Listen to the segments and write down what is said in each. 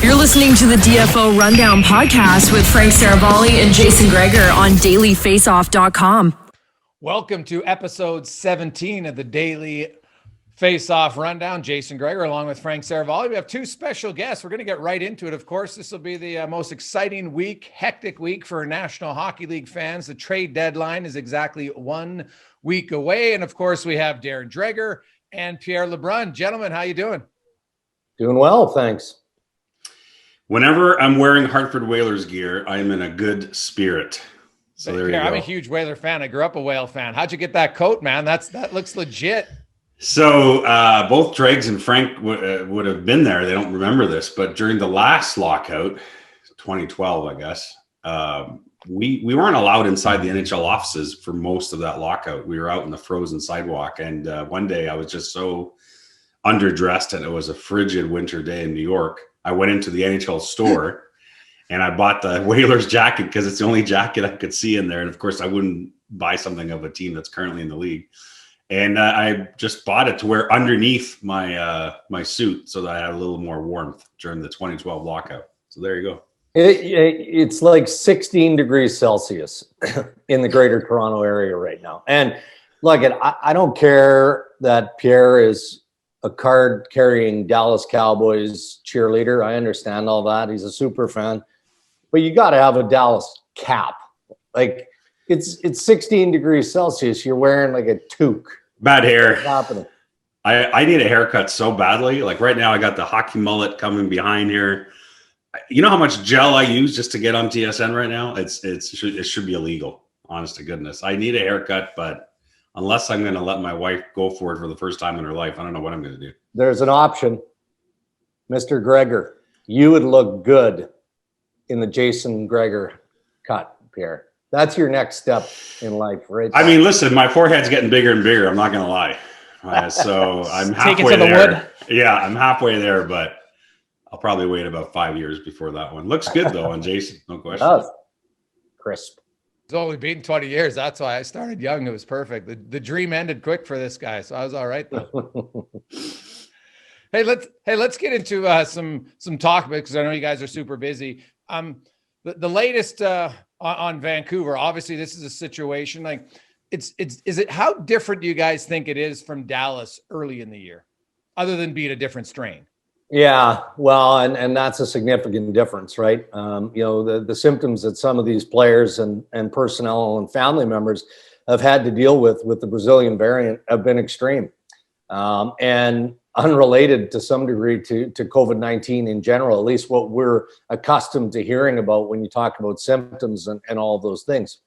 You're listening to the DFO Rundown podcast with Frank Saravalli and Jason Dreger on dailyfaceoff.com. Welcome to episode 17 of the Daily Face-Off Rundown. Jason Dreger along with Frank Saravalli. We have two special guests. We're going to get right into it. Of course, this will be the most exciting week, hectic week for National Hockey League fans. The trade deadline is exactly 1 week away. And of course, we have Darren Dreger and Pierre LeBrun. Gentlemen, how you doing? Doing well, thanks. Whenever I'm wearing Hartford Whalers gear, I am in a good spirit. So there you go. I'm a huge Whaler fan. I grew up a Whale fan. How'd you get that coat, man? That looks legit. So both Dregs and Frank would have been there. They don't remember this, but during the last lockout, 2012, I guess, we weren't allowed inside the NHL offices for most of that lockout. We were out in the frozen sidewalk. And one day I was just so underdressed, and it was a frigid winter day in New York. I went into the NHL store and I bought the Whalers jacket because it's the only jacket I could see in there. And of course I wouldn't buy something of a team that's currently in the league. And I just bought it to wear underneath my my suit so that I had a little more warmth during the 2012 lockout. So there you go. It's like 16 degrees Celsius in the greater Toronto area right now. And look, I don't care that Pierre is a card-carrying Dallas Cowboys cheerleader. I understand all that. He's a super fan. But you got to have a Dallas cap. Like, it's 16 degrees Celsius. You're wearing like a toque. Bad hair. What's happening? I need a haircut so badly. Like right now I got the hockey mullet coming behind here. You know how much gel I use just to get on TSN right now? It should be illegal, honest to goodness. I need a haircut, but unless I'm going to let my wife go for it for the first time in her life, I don't know what I'm going to do. There's an option. Mr. Dreger, you would look good in the Jason Dreger cut, Pierre. That's your next step in life, right? I mean, listen, my forehead's getting bigger and bigger. I'm not going to lie. So I'm halfway there. Wood. Yeah, I'm halfway there, but I'll probably wait about 5 years before that one. Looks good, though, on Jason. No question. It does. Crisp. It's only been 20 years. That's why I started young. It was perfect. The dream ended quick for this guy, so I was all right though. Hey, let's get into some talk because I know you guys are super busy. The latest on Vancouver. Obviously, this is a situation like is it how different do you guys think it is from Dallas early in the year, other than being a different strain? Yeah, well, and that's a significant difference, right? You know, the symptoms that some of these players and personnel and family members have had to deal with the Brazilian variant have been extreme, and unrelated to some degree to COVID-19 in general, at least what we're accustomed to hearing about when you talk about symptoms and all of those things.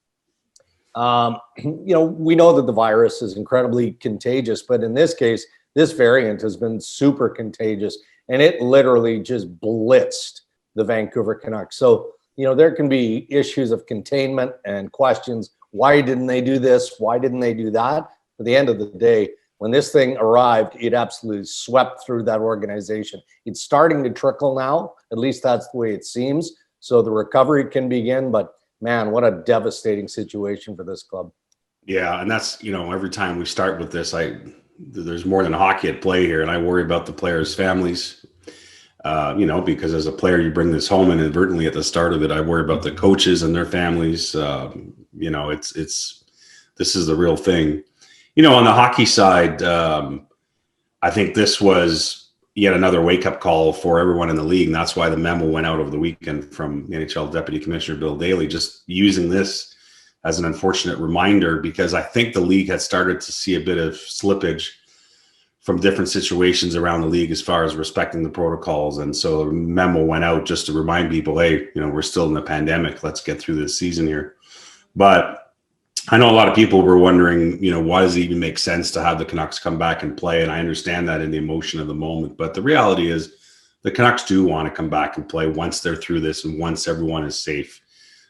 You know, we know that the virus is incredibly contagious, but in this case, this variant has been super contagious. And it literally just blitzed the Vancouver Canucks. So, you know, there can be issues of containment and questions. Why didn't they do this? Why didn't they do that? At the end of the day, when this thing arrived, it absolutely swept through that organization. It's starting to trickle now. At least that's the way it seems. So the recovery can begin. But, man, what a devastating situation for this club. Yeah, and that's, you know, every time we start with this, there's more than hockey at play here, and I worry about the players' families, you know, because as a player, you bring this home inadvertently at the start of it. I worry about the coaches and their families. You know, this is the real thing. You know, on the hockey side, I think this was yet another wake-up call for everyone in the league, and that's why the memo went out over the weekend from the NHL Deputy Commissioner Bill Daly, just using this as an unfortunate reminder, because I think the league had started to see a bit of slippage from different situations around the league as far as respecting the protocols. And so a memo went out just to remind people, hey, you know, we're still in the pandemic. Let's get through this season here. But I know a lot of people were wondering, you know, why does it even make sense to have the Canucks come back and play? And I understand that in the emotion of the moment. But the reality is the Canucks do want to come back and play once they're through this and once everyone is safe.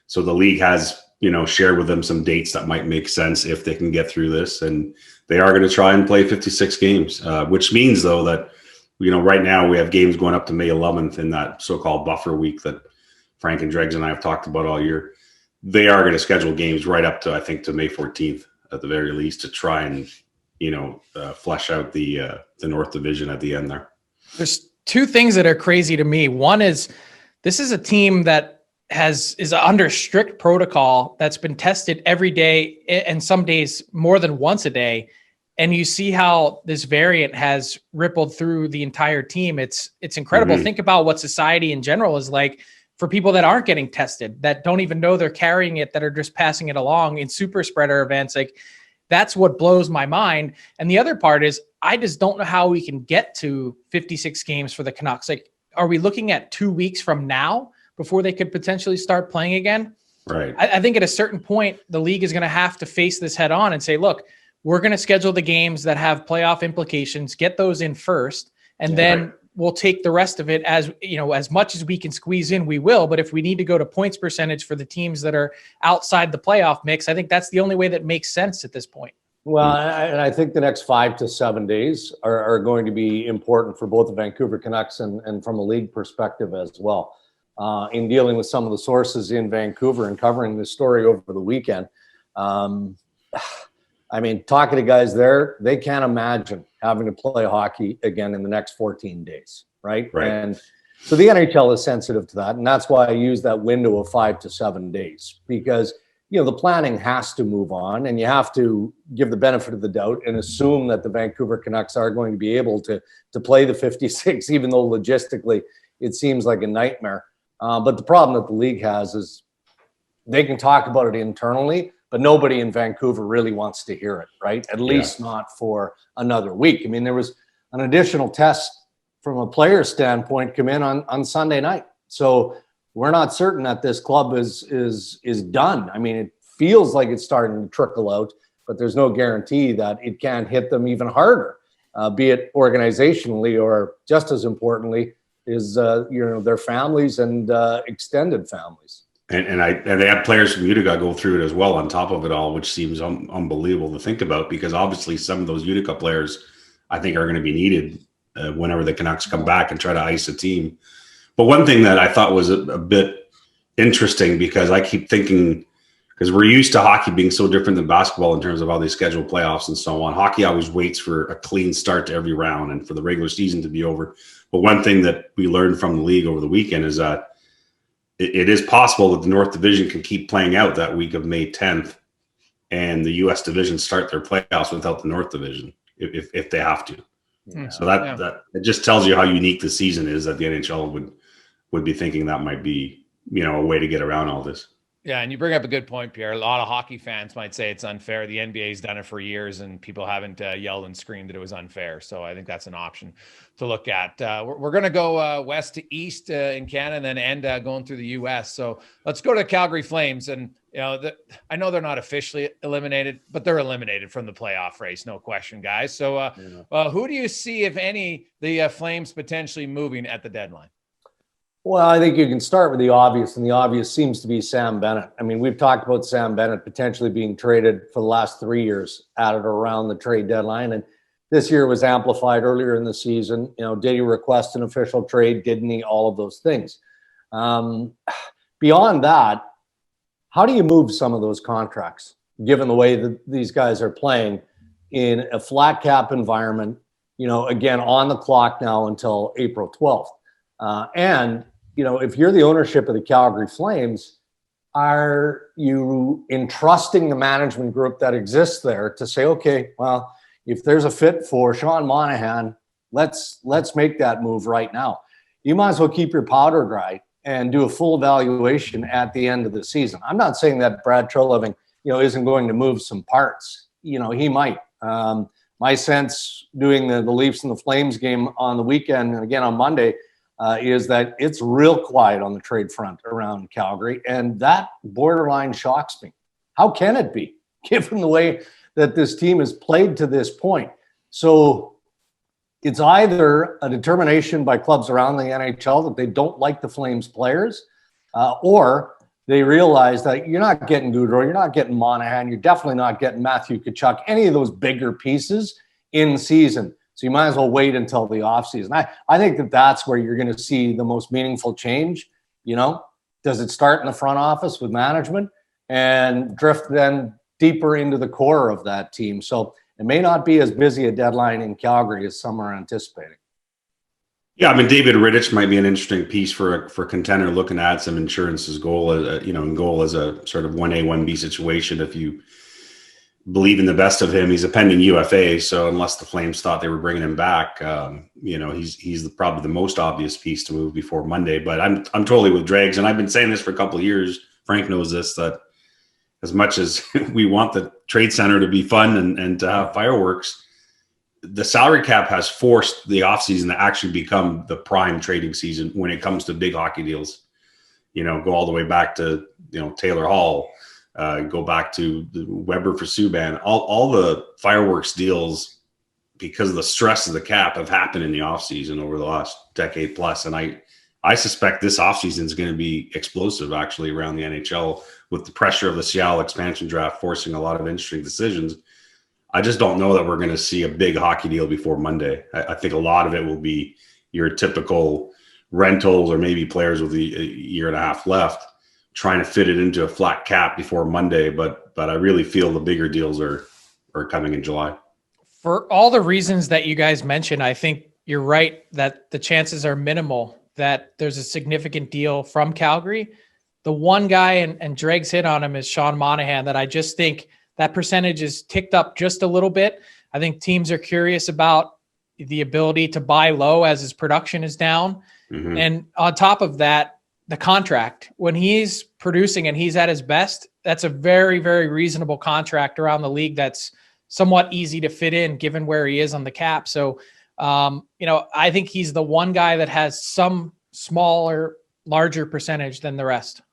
So the league has, you know, shared with them some dates that might make sense if they can get through this. And they are going to try and play 56 games, which means, though, that, you know, right now we have games going up to May 11th in that so-called buffer week that Frank and Dregs and I have talked about all year. They are going to schedule games right up to, I think, to May 14th at the very least to try and, you know, flesh out the North Division at the end there. two things that are crazy to me. One is this is a team that is under strict protocol that's been tested every day and some days more than once a day. And you see how this variant has rippled through the entire team. It's incredible. Think about what society in general is like for people that aren't getting tested, that don't even know they're carrying it, that are just passing it along in super spreader events. Like, that's what blows my mind. And the other part is I just don't know how we can get to 56 games for the Canucks. Like, are we looking at 2 weeks from now before they could potentially start playing again? Right. I think at a certain point, the league is going to have to face this head on and say, look, we're going to schedule the games that have playoff implications, get those in first, and then we'll take the rest of it as, you know, as much as we can squeeze in, we will. But if we need to go to points percentage for the teams that are outside the playoff mix, I think that's the only way that makes sense at this point. Well, and I think the next 5 to 7 days are going to be important for both the Vancouver Canucks and from a league perspective as well. In dealing with some of the sources in Vancouver and covering this story over the weekend, I mean, talking to guys there, they can't imagine having to play hockey again in the next 14 days, right? And so the NHL is sensitive to that, and that's why I use that window of 5 to 7 days, because, you know, the planning has to move on, and you have to give the benefit of the doubt and assume that the Vancouver Canucks are going to be able to play the 56, even though logistically it seems like a nightmare. But the problem that the league has is they can talk about it internally, but nobody in Vancouver really wants to hear it, right? At least not for another week. I mean, there was an additional test from a player standpoint come in on Sunday night. So we're not certain that this club is done. I mean, it feels like it's starting to trickle out, but there's no guarantee that it can't hit them even harder, be it organizationally or, just as importantly, is you know, their families and extended families. And they have players from Utica go through it as well on top of it all, which seems unbelievable to think about, because obviously some of those Utica players I think are going to be needed whenever the Canucks come back and try to ice a team. But one thing that I thought was a bit interesting, because I keep thinking, because we're used to hockey being so different than basketball in terms of how they schedule playoffs and so on. Hockey always waits for a clean start to every round and for the regular season to be over. But one thing that we learned from the league over the weekend is that it is possible that the North Division can keep playing out that week of May 10th, and the U.S. Division start their playoffs without the North Division if they have to. Yeah. So that it just tells you how unique the season is, that the NHL would be thinking that might be, you know, a way to get around all this. Yeah, and you bring up a good point, Pierre. A lot of hockey fans might say it's unfair. The NBA's done it for years, and people haven't yelled and screamed that it was unfair. So I think that's an option to look at. We're going to go west to east in Canada and then end going through the U.S. So let's go to Calgary Flames. And, you know, I know they're not officially eliminated, but they're eliminated from the playoff race, no question, guys. So who do you see, if any, the Flames potentially moving at the deadline? Well, I think you can start with the obvious, and the obvious seems to be Sam Bennett. I mean, we've talked about Sam Bennett potentially being traded for the last 3 years at or around the trade deadline, and this year was amplified earlier in the season. You know, did he request an official trade? Didn't he? All of those things. Beyond that, how do you move some of those contracts, given the way that these guys are playing in a flat cap environment, you know, again, on the clock now until April 12th? And you know, if you're the ownership of the Calgary Flames, are you entrusting the management group that exists there to say, okay, well, if there's a fit for Sean Monahan, let's make that move right now. You might as well keep your powder dry and do a full evaluation at the end of the season. I'm not saying that Brad Treliving, you know, isn't going to move some parts. You know, he might. My sense doing the Leafs and the Flames game on the weekend and again on Monday is that it's real quiet on the trade front around Calgary, and that borderline shocks me. How can it be, given the way that this team has played to this point? So it's either a determination by clubs around the NHL that they don't like the Flames players, or they realize that you're not getting Gaudreau, you're not getting Monahan, you're definitely not getting Matthew Tkachuk, any of those bigger pieces in season. So you might as well wait until the offseason. I think that that's where you're going to see the most meaningful change. You know, does it start in the front office with management and drift then deeper into the core of that team? So it may not be as busy a deadline in Calgary as some are anticipating. Yeah, I mean, David Rittich might be an interesting piece for contender looking to add some insurance as goal, in goal as a sort of 1A, 1B situation. If you believe in the best of him, he's a pending UFA. So unless the Flames thought they were bringing him back, he's probably the most obvious piece to move before Monday. But I'm totally with Dregs, and I've been saying this for a couple of years. Frank knows this, that as much as we want the trade center to be fun and to have fireworks, the salary cap has forced the offseason to actually become the prime trading season when it comes to big hockey deals. Go all the way back to, Taylor Hall, go back to the Weber for Subban, all the fireworks deals, because of the stress of the cap, have happened in the offseason over the last decade plus. And I suspect this offseason is going to be explosive actually around the NHL, with the pressure of the Seattle expansion draft forcing a lot of interesting decisions. I just don't know that we're going to see a big hockey deal before Monday. I think a lot of it will be your typical rentals, or maybe players with a year and a half left trying to fit it into a flat cap before Monday. But I really feel the bigger deals are coming in July. For all the reasons that you guys mentioned, I think you're right that the chances are minimal that there's a significant deal from Calgary. The one guy, and Dregs hit on him, is Sean Monahan, that I just think that percentage is ticked up just a little bit. I think teams are curious about the ability to buy low as his production is down. Mm-hmm. And on top of that, the contract, when he's producing and he's at his best, that's a very, very reasonable contract around the league. That's somewhat easy to fit in given where he is on the cap. So, I think he's the one guy that has some smaller, larger percentage than the rest.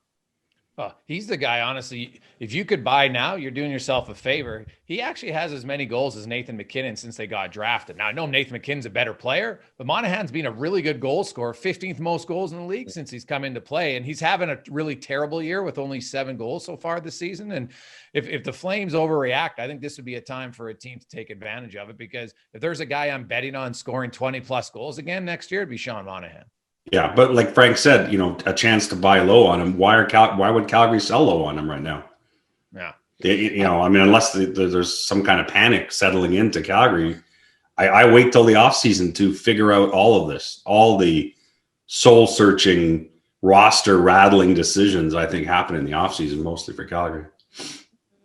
Oh, he's the guy, honestly, if you could buy now, you're doing yourself a favor. He actually has as many goals as Nathan McKinnon since they got drafted. Now, I know Nathan McKinnon's a better player, but Monahan's been a really good goal scorer, 15th most goals in the league since he's come into play. And he's having a really terrible year with only 7 goals so far this season. And if the Flames overreact, I think this would be a time for a team to take advantage of it, because if there's a guy I'm betting on scoring 20-plus goals again next year, it'd be Sean Monahan. Yeah, but like Frank said, a chance to buy low on him. Why would Calgary sell low on him right now? Yeah, unless there's some kind of panic settling into Calgary, I wait till the offseason to figure out all of this, all the soul-searching, roster-rattling decisions I think happen in the offseason, mostly for Calgary.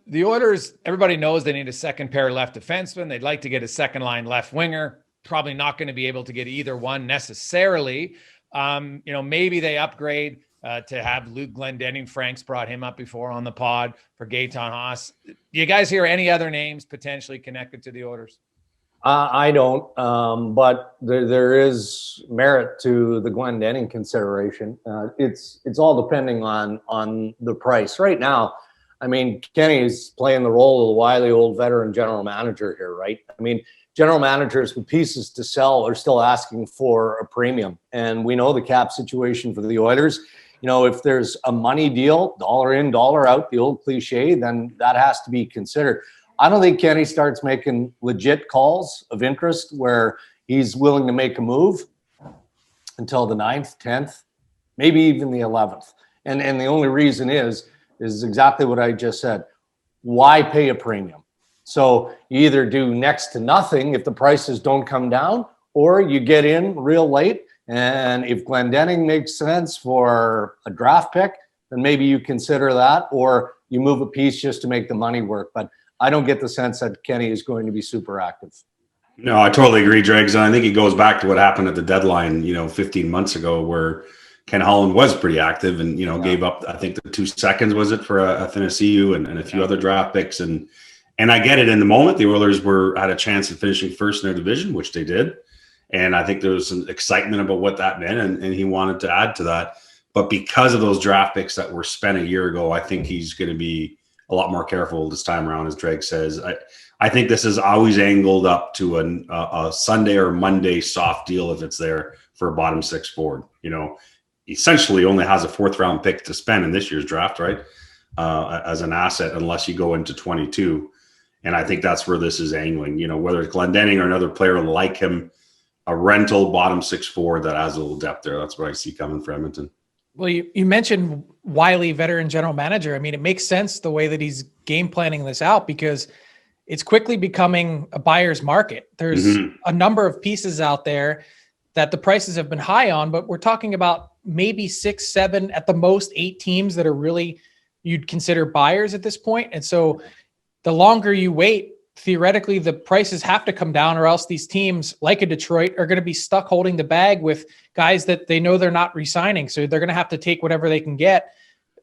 The Oilers, everybody knows they need a second pair left defenseman. They'd like to get a second-line left winger. Probably not going to be able to get either one necessarily. Maybe they upgrade to have Luke Glendening. Frank's brought him up before on the pod for Gaetan Haas. Do you guys hear any other names potentially connected to the Oilers? I don't, but there is merit to the Glendening consideration. It's all depending on the price. Right now, I mean, Kenny is playing the role of the wily old veteran general manager here, right? I mean, general managers with pieces to sell are still asking for a premium. And we know the cap situation for the Oilers. If there's a money deal, dollar in, dollar out, the old cliche, then that has to be considered. I don't think Kenny starts making legit calls of interest where he's willing to make a move until the 9th, 10th, maybe even the 11th. And the only reason is exactly what I just said. Why pay a premium? So you either do next to nothing if the prices don't come down, or you get in real late. And if Glendening makes sense for a draft pick, then maybe you consider that, or you move a piece just to make the money work. But I don't get the sense that Kenny is going to be super active. No, I totally agree, Dregs. And I think it goes back to what happened at the deadline, 15 months ago, where Ken Holland was pretty active and, gave up, I think, the 2 seconds, was it, for a Athanasiou and a few other draft picks. And I get it. In the moment, the Oilers had a chance of finishing first in their division, which they did. And I think there was some excitement about what that meant, and he wanted to add to that. But because of those draft picks that were spent a year ago, I think he's going to be a lot more careful this time around, as Drake says. I think this is always angled up to a Sunday or Monday soft deal if it's there for a bottom 6 forward. Essentially only has a 4th round pick to spend in this year's draft, right? As an asset, unless you go into 22. And I think that's where this is angling, whether it's Glendening or another player like him, a rental bottom 6 forward that has a little depth there. That's what I see coming for Edmonton. Well, you mentioned wily veteran general manager. I mean, it makes sense the way that he's game planning this out, because it's quickly becoming a buyer's market. There's a number of pieces out there that the prices have been high on, but we're talking about maybe 6, 7, at the most 8 teams that are really you'd consider buyers at this point. And so the longer you wait, theoretically, the prices have to come down, or else these teams like a Detroit are going to be stuck holding the bag with guys that they know they're not re-signing. So they're going to have to take whatever they can get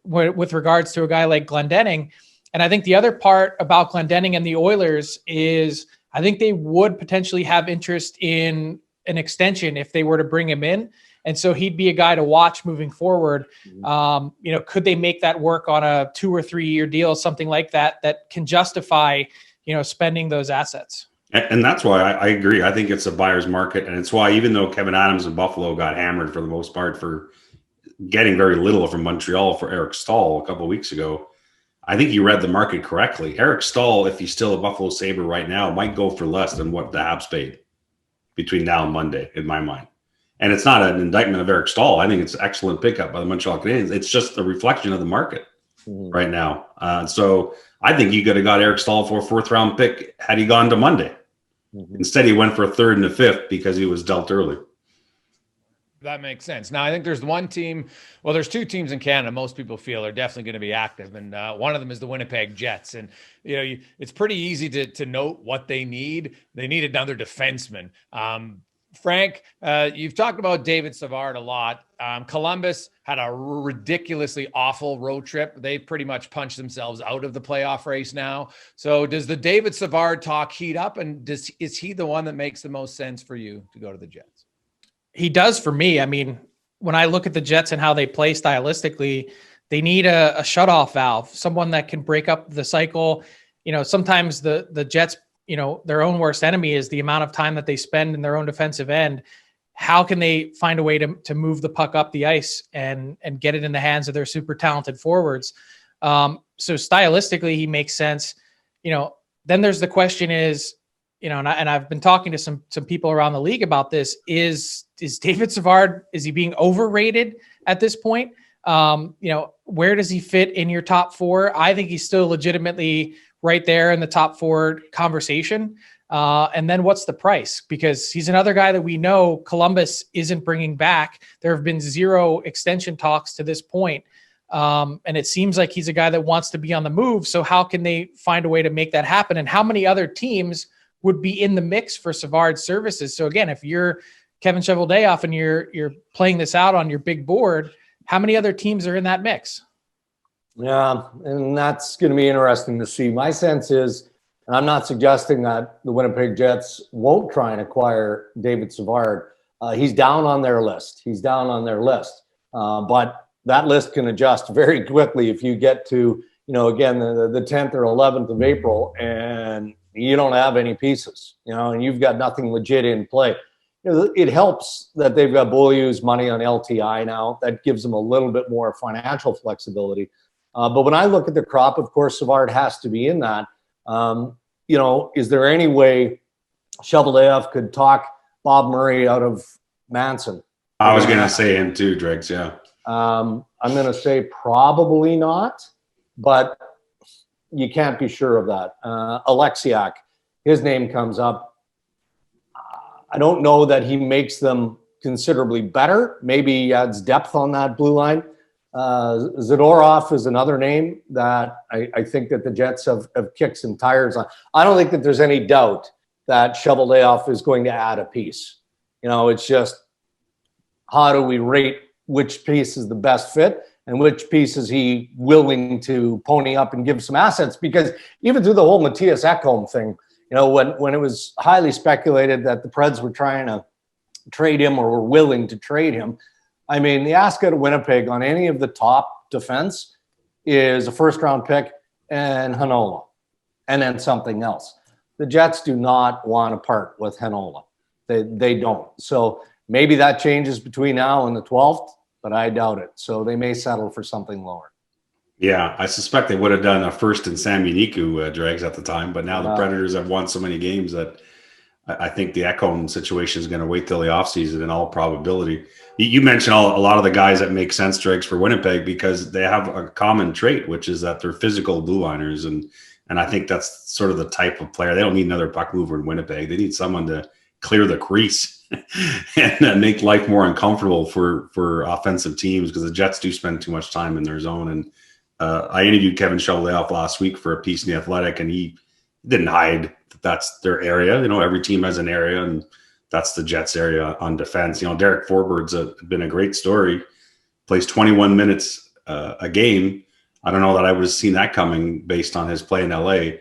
with regards to a guy like Glendening. And I think the other part about Glendening and the Oilers is I think they would potentially have interest in an extension if they were to bring him in. And so he'd be a guy to watch moving forward. Could they make that work on a 2 or 3 year deal, something like that, that can justify, spending those assets? And that's why I agree. I think it's a buyer's market. And it's why, even though Kevin Adams and Buffalo got hammered for the most part for getting very little from Montreal for Eric Staal a couple of weeks ago, I think you read the market correctly. Eric Staal, if he's still a Buffalo Sabre right now, might go for less than what the Habs paid between now and Monday, in my mind. And it's not an indictment of Eric Staal. I think it's an excellent pickup by the Montreal Canadiens. It's just a reflection of the market right now. So I think you could have got Eric Staal for a 4th round pick had he gone to Monday. Instead, he went for a 3rd and a 5th because he was dealt early. That makes sense. Now, I think there's one team. Well, there's 2 teams in Canada most people feel are definitely going to be active, and one of them is the Winnipeg Jets. And it's pretty easy to note what they need. They need another defenseman. Frank, you've talked about David Savard a lot. Columbus had a ridiculously awful road trip. They pretty much punched themselves out of the playoff race now. So does the David Savard talk heat up, and is he the one that makes the most sense for you to go to the Jets? He does for me. I mean, when I look at the Jets and how they play stylistically, they need a shutoff valve, someone that can break up the cycle. Sometimes the Jets, their own worst enemy is the amount of time that they spend in their own defensive end. How can they find a way to move the puck up the ice and get it in the hands of their super talented forwards? So stylistically, he makes sense. Then there's the question is, and I've been talking to some people around the league about this. Is David Savard, is he being overrated at this point? Where does he fit in your top 4? I think he's still legitimately right there in the top 4 conversation. And then what's the price? Because he's another guy that we know Columbus isn't bringing back. There have been 0 extension talks to this point. And it seems like he's a guy that wants to be on the move. So how can they find a way to make that happen? And how many other teams would be in the mix for Savard's services? So again, if you're Kevin Cheveldayoff and you're playing this out on your big board, how many other teams are in that mix? Yeah, and that's going to be interesting to see. My sense is, and I'm not suggesting that the Winnipeg Jets won't try and acquire David Savard. He's down on their list. But that list can adjust very quickly if you get to, again, the 10th or 11th of April and you don't have any pieces, and you've got nothing legit in play. It helps that they've got Beaulieu's money on LTI now. That gives them a little bit more financial flexibility. But when I look at the crop, of course, Savard has to be in that. Is there any way Cheveldayoff could talk Bob Murray out of Manson? I was going to say him too, Dregs, yeah. I'm going to say probably not, but you can't be sure of that. Alexiak, his name comes up. I don't know that he makes them considerably better. Maybe he adds depth on that blue line. Zadorov is another name that I think that the Jets have kicked some tires on. I don't think that there's any doubt that Cheveldayoff is going to add a piece. It's just how do we rate which piece is the best fit and which piece is he willing to pony up and give some assets? Because even through the whole Matthias Ekholm thing, when it was highly speculated that the Preds were trying to trade him or were willing to trade him, I mean, the ask out of Winnipeg on any of the top defense is a 1st round pick and Heinola, and then something else. The Jets do not want to part with Heinola. They don't. So maybe that changes between now and the 12th, but I doubt it. So they may settle for something lower. Yeah, I suspect they would have done a 1st in Sam Uniku, Dregs, at the time, but now the Predators have won so many games that I think the Ekholm situation is going to wait till the offseason in all probability. You mentioned a lot of the guys that make sense, Dregs, for Winnipeg because they have a common trait, which is that they're physical blue liners. And I think that's sort of the type of player. They don't need another puck mover in Winnipeg. They need someone to clear the crease and make life more uncomfortable for offensive teams, because the Jets do spend too much time in their zone. And I interviewed Kevin Cheveldayoff last week for a piece in The Athletic, and he didn't hide that that's their area. Every team has an area, and that's the Jets area on defense. Derek Forbird's been a great story. Plays 21 minutes a game. I don't know that I would have seen that coming based on his play in LA.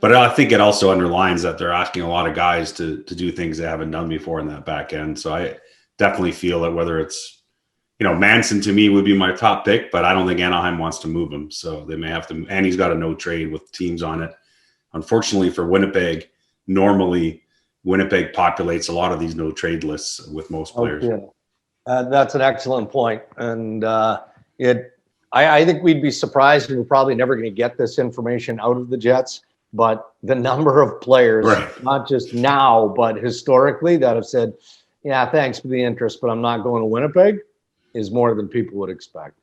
But I think it also underlines that they're asking a lot of guys to do things they haven't done before in that back end. So I definitely feel that whether it's, Manson to me would be my top pick, but I don't think Anaheim wants to move him. So they may have to, and he's got a no trade with teams on it. Unfortunately for Winnipeg, normally Winnipeg populates a lot of these no trade lists with most players. Okay. That's an excellent point. And I think we'd be surprised, and we're probably never going to get this information out of the Jets. But the number of players, right, not just now, but historically, that have said, yeah, thanks for the interest, but I'm not going to Winnipeg, is more than people would expect.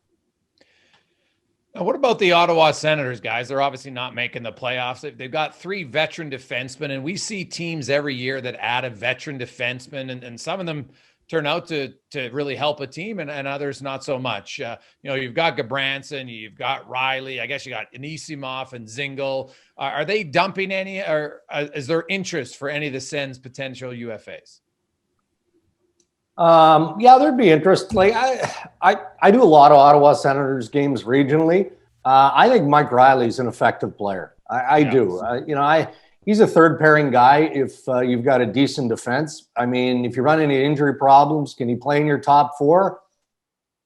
Now, what about the Ottawa Senators, guys? They're obviously not making the playoffs. They've got 3 veteran defensemen, and we see teams every year that add a veteran defenseman, and some of them turn out to really help a team, and others not so much. You've got Gabranson, you've got Riley, I guess you got Anisimov and Zingle. Are they dumping any, or is there interest for any of the Sens' potential UFAs? Yeah, there'd be interest. Like I do a lot of Ottawa Senators games regionally. I think Mike Riley's an effective player. I do. He's a third pairing guy if you've got a decent defense. I mean, if you run any injury problems, can he play in your top 4?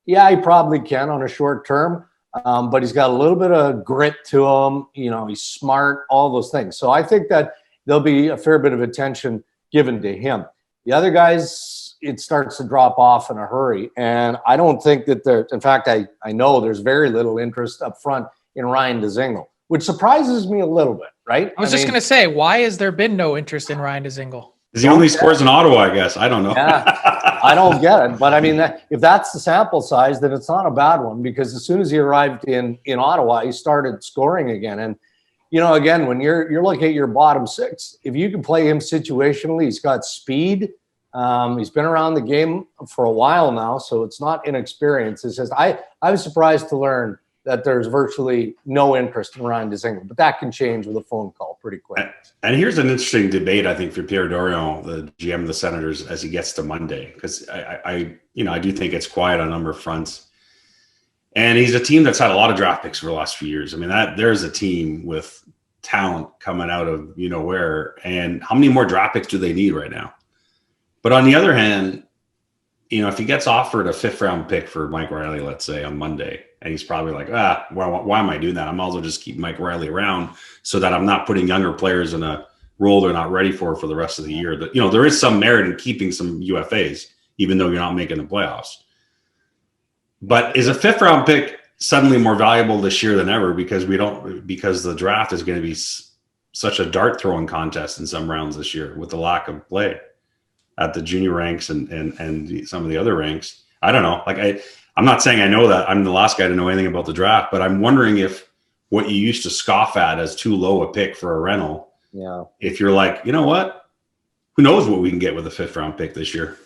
Yeah, he probably can on a short term. But he's got a little bit of grit to him. He's smart, all those things. So I think that there'll be a fair bit of attention given to him. The other guys, it starts to drop off in a hurry. And I don't think that in fact, I know there's very little interest up front in Ryan Dzingel, which surprises me a little bit, right? I was just going to say, why has there been no interest in Ryan Dzingel? Because he only scores in Ottawa, I guess. I don't know. Yeah, I don't get it. But I mean, if that's the sample size, then it's not a bad one, because as soon as he arrived in Ottawa, he started scoring again. And, again, when you're looking at your bottom 6, if you can play him situationally, he's got speed. He's been around the game for a while now, so it's not inexperience. It's just I was surprised to learn that there's virtually no interest in Ryan Dzingel, but that can change with a phone call pretty quick. And here's an interesting debate, I think, for Pierre Dorion, the GM of the Senators, as he gets to Monday, because I do think it's quiet on a number of fronts. And he's a team that's had a lot of draft picks for the last few years. I mean, there's a team with talent coming out of where, and how many more draft picks do they need right now? But on the other hand, if he gets offered a 5th round pick for Mike Riley, let's say on Monday, and he's probably like, why am I doing that? I might as well just keep Mike Riley around so that I'm not putting younger players in a role they're not ready for the rest of the year. That, there is some merit in keeping some UFAs, even though you're not making the playoffs. But is a 5th round pick suddenly more valuable this year than ever because the draft is going to be such a dart throwing contest in some rounds this year with the lack of play at the junior ranks and some of the other ranks? I don't know. I'm not saying I know that. I'm the last guy to know anything about the draft, but I'm wondering if what you used to scoff at as too low a pick for a rental, if you're like, you know what, who knows what we can get with a 5th round pick this year.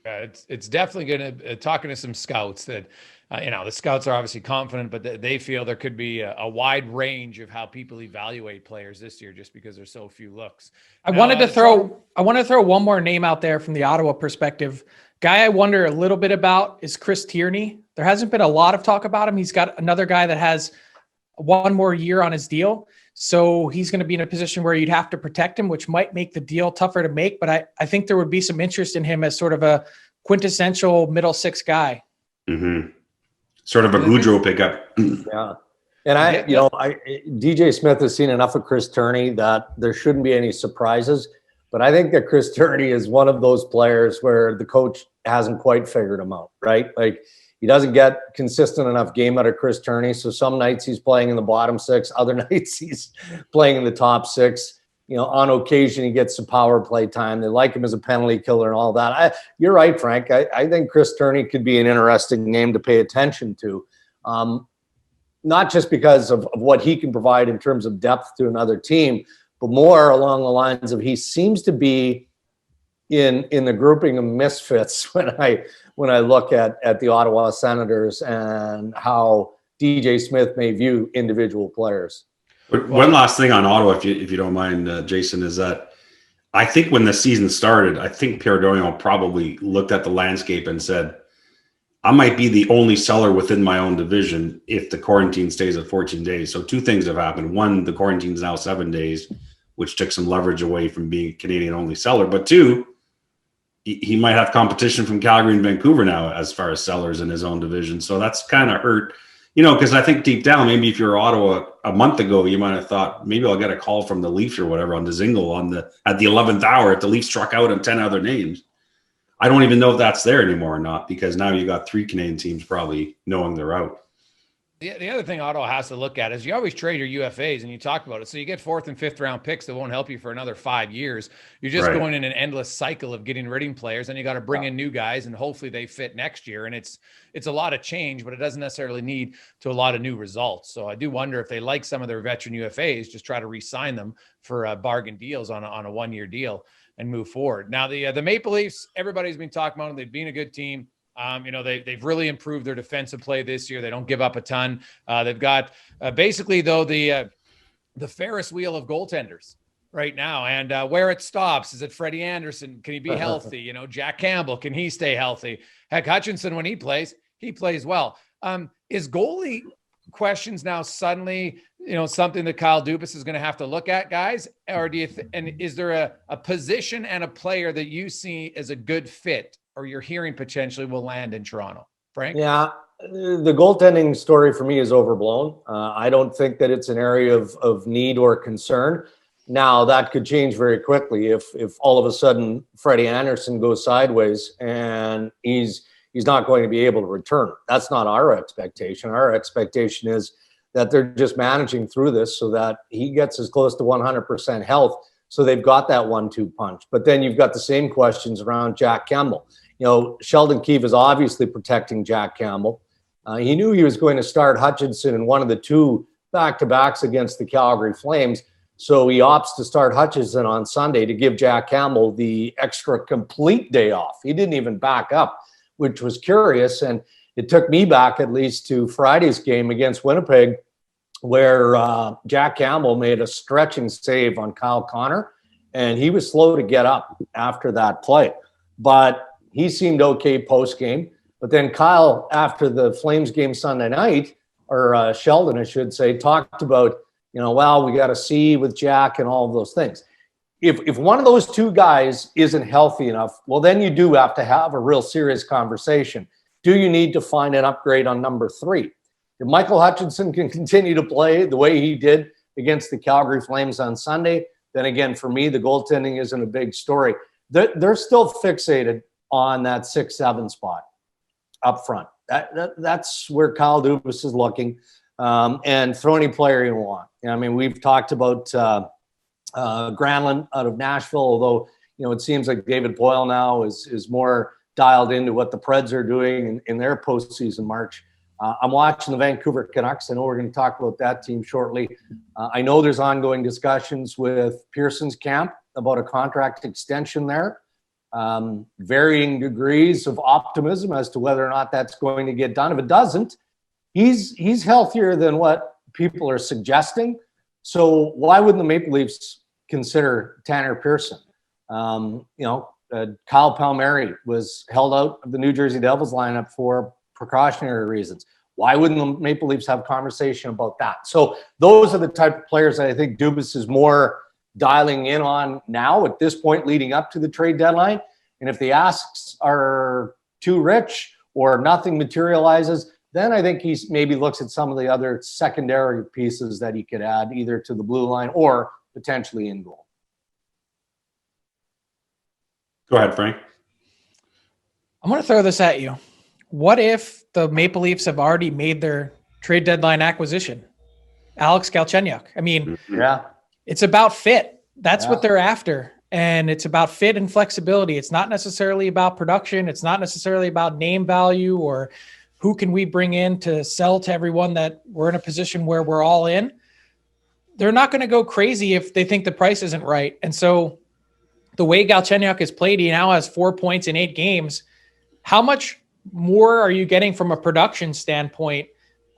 It's definitely going to, talking to some scouts that, the scouts are obviously confident, but they feel there could be a wide range of how people evaluate players this year just because there's so few looks. I wanted to throw one more name out there from the Ottawa perspective. Guy I wonder a little bit about is Chris Tierney. There hasn't been a lot of talk about him. He's got another guy that has one more year on his deal. So he's going to be in a position where you'd have to protect him, which might make the deal tougher to make. But I think there would be some interest in him as sort of a quintessential middle 6 guy. Mm-hmm. Sort of a Goudreau pickup. Yeah. And DJ Smith has seen enough of Chris Tierney that there shouldn't be any surprises. But I think that Chris Tierney is one of those players where the coach hasn't quite figured him out, right? Like, he doesn't get consistent enough game out of Chris Tierney. So some nights he's playing in the bottom 6, other nights he's playing in the top 6. On occasion he gets some power play time. They like him as a penalty killer and all that. You're right, Frank. I think Chris Tierney could be an interesting name to pay attention to. Not just because of what he can provide in terms of depth to another team, but more along the lines of he seems to be in the grouping of misfits when I look at the Ottawa Senators and how DJ Smith may view individual players. One last thing on Ottawa, if you don't mind, Jason, is that I think when the season started, I think Pierre LeBrun probably looked at the landscape and said, I might be the only seller within my own division if the quarantine stays at 14 days. So two things have happened. One, the quarantine is now 7 days, which took some leverage away from being a Canadian-only seller. But two, he might have competition from Calgary and Vancouver now as far as sellers in his own division. So that's kind of hurt, because I think deep down, maybe if you're Ottawa a month ago, you might have thought maybe I'll get a call from the Leafs or whatever on the Zingle at the 11th hour if the Leafs struck out on 10 other names. I don't even know if that's there anymore or not, because now you got 3 Canadian teams probably knowing they're out. The other thing Ottawa has to look at is you always trade your UFAs, and you talk about it. So you get 4th and 5th round picks that won't help you for another 5 years. You're just going in an endless cycle of getting rid of players, and you got to bring in new guys, and hopefully they fit next year. And it's a lot of change, but it doesn't necessarily need to a lot of new results. So I do wonder if they like some of their veteran UFAs, just try to re-sign them for bargain deals on a 1-year deal and move forward. Now the Maple Leafs, everybody's been talking about them. They've been a good team. They've really improved their defensive play this year. They don't give up a ton. They've got basically though the Ferris wheel of goaltenders right now, and where it stops is it Freddie Anderson. Can he be healthy? Jack Campbell, can he stay healthy? Heck, Hutchinson, when he plays well. Is goalie questions now suddenly something that Kyle Dubas is going to have to look at, guys? Or do you and is there a position and a player that you see as a good fit, or you're hearing potentially will land in Toronto? Frank? Yeah, the goaltending story for me is overblown. I don't think that it's an area of need or concern. Now, that could change very quickly if all of a sudden Freddie Anderson goes sideways and he's not going to be able to return. That's not our expectation. Our expectation is that they're just managing through this so that he gets as close to 100% health. So they've got that 1-2 punch. But then you've got the same questions around Jack Campbell. Sheldon Keefe is obviously protecting Jack Campbell. He knew he was going to start Hutchinson in one of the 2 back-to-backs against the Calgary Flames. So he opts to start Hutchinson on Sunday to give Jack Campbell the extra complete day off. He didn't even back up, which was curious. And it took me back at least to Friday's game against Winnipeg, where Jack Campbell made a stretching save on Kyle Connor, and he was slow to get up after that play. But he seemed okay post-game. But then Kyle, after the Flames game Sunday night, or Sheldon, I should say, talked about, we got to see with Jack and all of those things. If one of those 2 guys isn't healthy enough, well, then you do have to have a real serious conversation. Do you need to find an upgrade on number 3? If Michael Hutchinson can continue to play the way he did against the Calgary Flames on Sunday, then again, for me, the goaltending isn't a big story. They're still fixated on that 6-7 spot up front. That's where Kyle Dubas is looking, and throw any player you want. We've talked about Granlund out of Nashville, although it seems like David Boyle now is more dialed into what the Preds are doing in their postseason march. I'm watching the Vancouver Canucks. I know we're going to talk about that team shortly. I know there's ongoing discussions with Pearson's camp about a contract extension there. Varying degrees of optimism as to whether or not that's going to get done. If it doesn't, he's healthier than what people are suggesting. So why wouldn't the Maple Leafs consider Tanner Pearson? Kyle Palmieri was held out of the New Jersey Devils lineup for precautionary reasons. Why wouldn't the Maple Leafs have conversation about that? So those are the type of players that I think Dubas is more dialing in on now at this point leading up to the trade deadline. And if the asks are too rich or nothing materializes, then I think he maybe looks at some of the other secondary pieces that he could add either to the blue line or potentially in goal. Go ahead, Frank. I'm going to throw this at you. What if the Maple Leafs have already made their trade deadline acquisition? Alex Galchenyuk. Yeah. It's about fit. That's what they're after. And it's about fit and flexibility. It's not necessarily about production. It's not necessarily about name value or who can we bring in to sell to everyone that we're in a position where we're all in. They're not going to go crazy if they think the price isn't right. And so the way Galchenyuk has played, he now has 4 points in 8 games. How much more are you getting from a production standpoint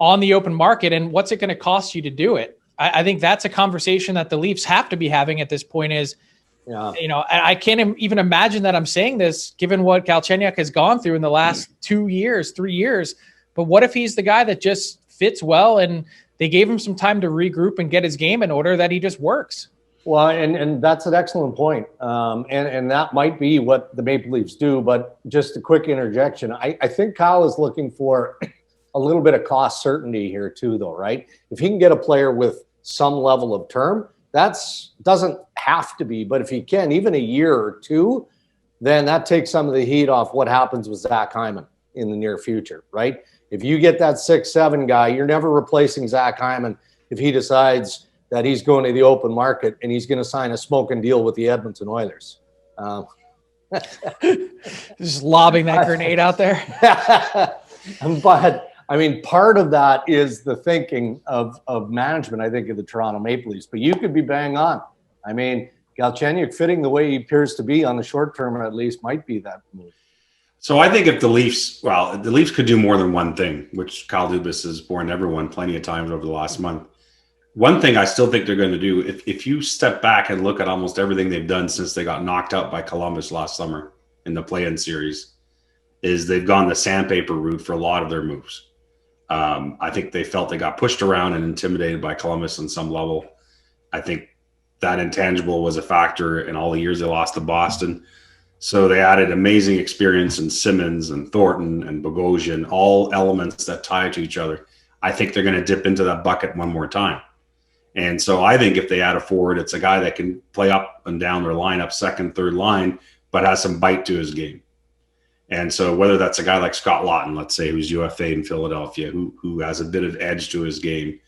on the open market, and what's it going to cost you to do it? I think that's a conversation that the Leafs have to be having at this point is, I can't even imagine that I'm saying this given what Galchenyuk has gone through in the last 2 years, 3 years. But what if he's the guy that just fits well and they gave him some time to regroup and get his game in order, that he just works? Well, and that's an excellent point. And that might be what the Maple Leafs do. But just a quick interjection. I think Kyle is looking for a little bit of cost certainty here too, though, right? If he can get a player with some level of term, doesn't have to be. But if he can, even a year or two, then that takes some of the heat off what happens with Zach Hyman in the near future, right? If you get that 6'7" guy, you're never replacing Zach Hyman if he decides that he's going to the open market and he's going to sign a smoking deal with the Edmonton Oilers. Just lobbing that grenade out there. But I mean, part of that is the thinking of management, I think, of the Toronto Maple Leafs. But you could be bang on. I mean, Galchenyuk fitting the way he appears to be on the short term, at least, might be that move. So I think if the Leafs could do more than one thing, which Kyle Dubas has warned everyone plenty of times over the last month. One thing I still think they're going to do, if you step back and look at almost everything they've done since they got knocked out by Columbus last summer in the play-in series, is they've gone the sandpaper route for a lot of their moves. I think they felt they got pushed around and intimidated by Columbus on some level. I think that intangible was a factor in all the years they lost to Boston. So they added amazing experience in Simmons and Thornton and Bogosian, all elements that tie to each other. I think they're going to dip into that bucket one more time. And so I think if they add a forward, it's a guy that can play up and down their lineup, second, third line, but has some bite to his game. And so whether that's a guy like Scott Laughton, let's say, who's UFA in Philadelphia, who has a bit of edge to his game,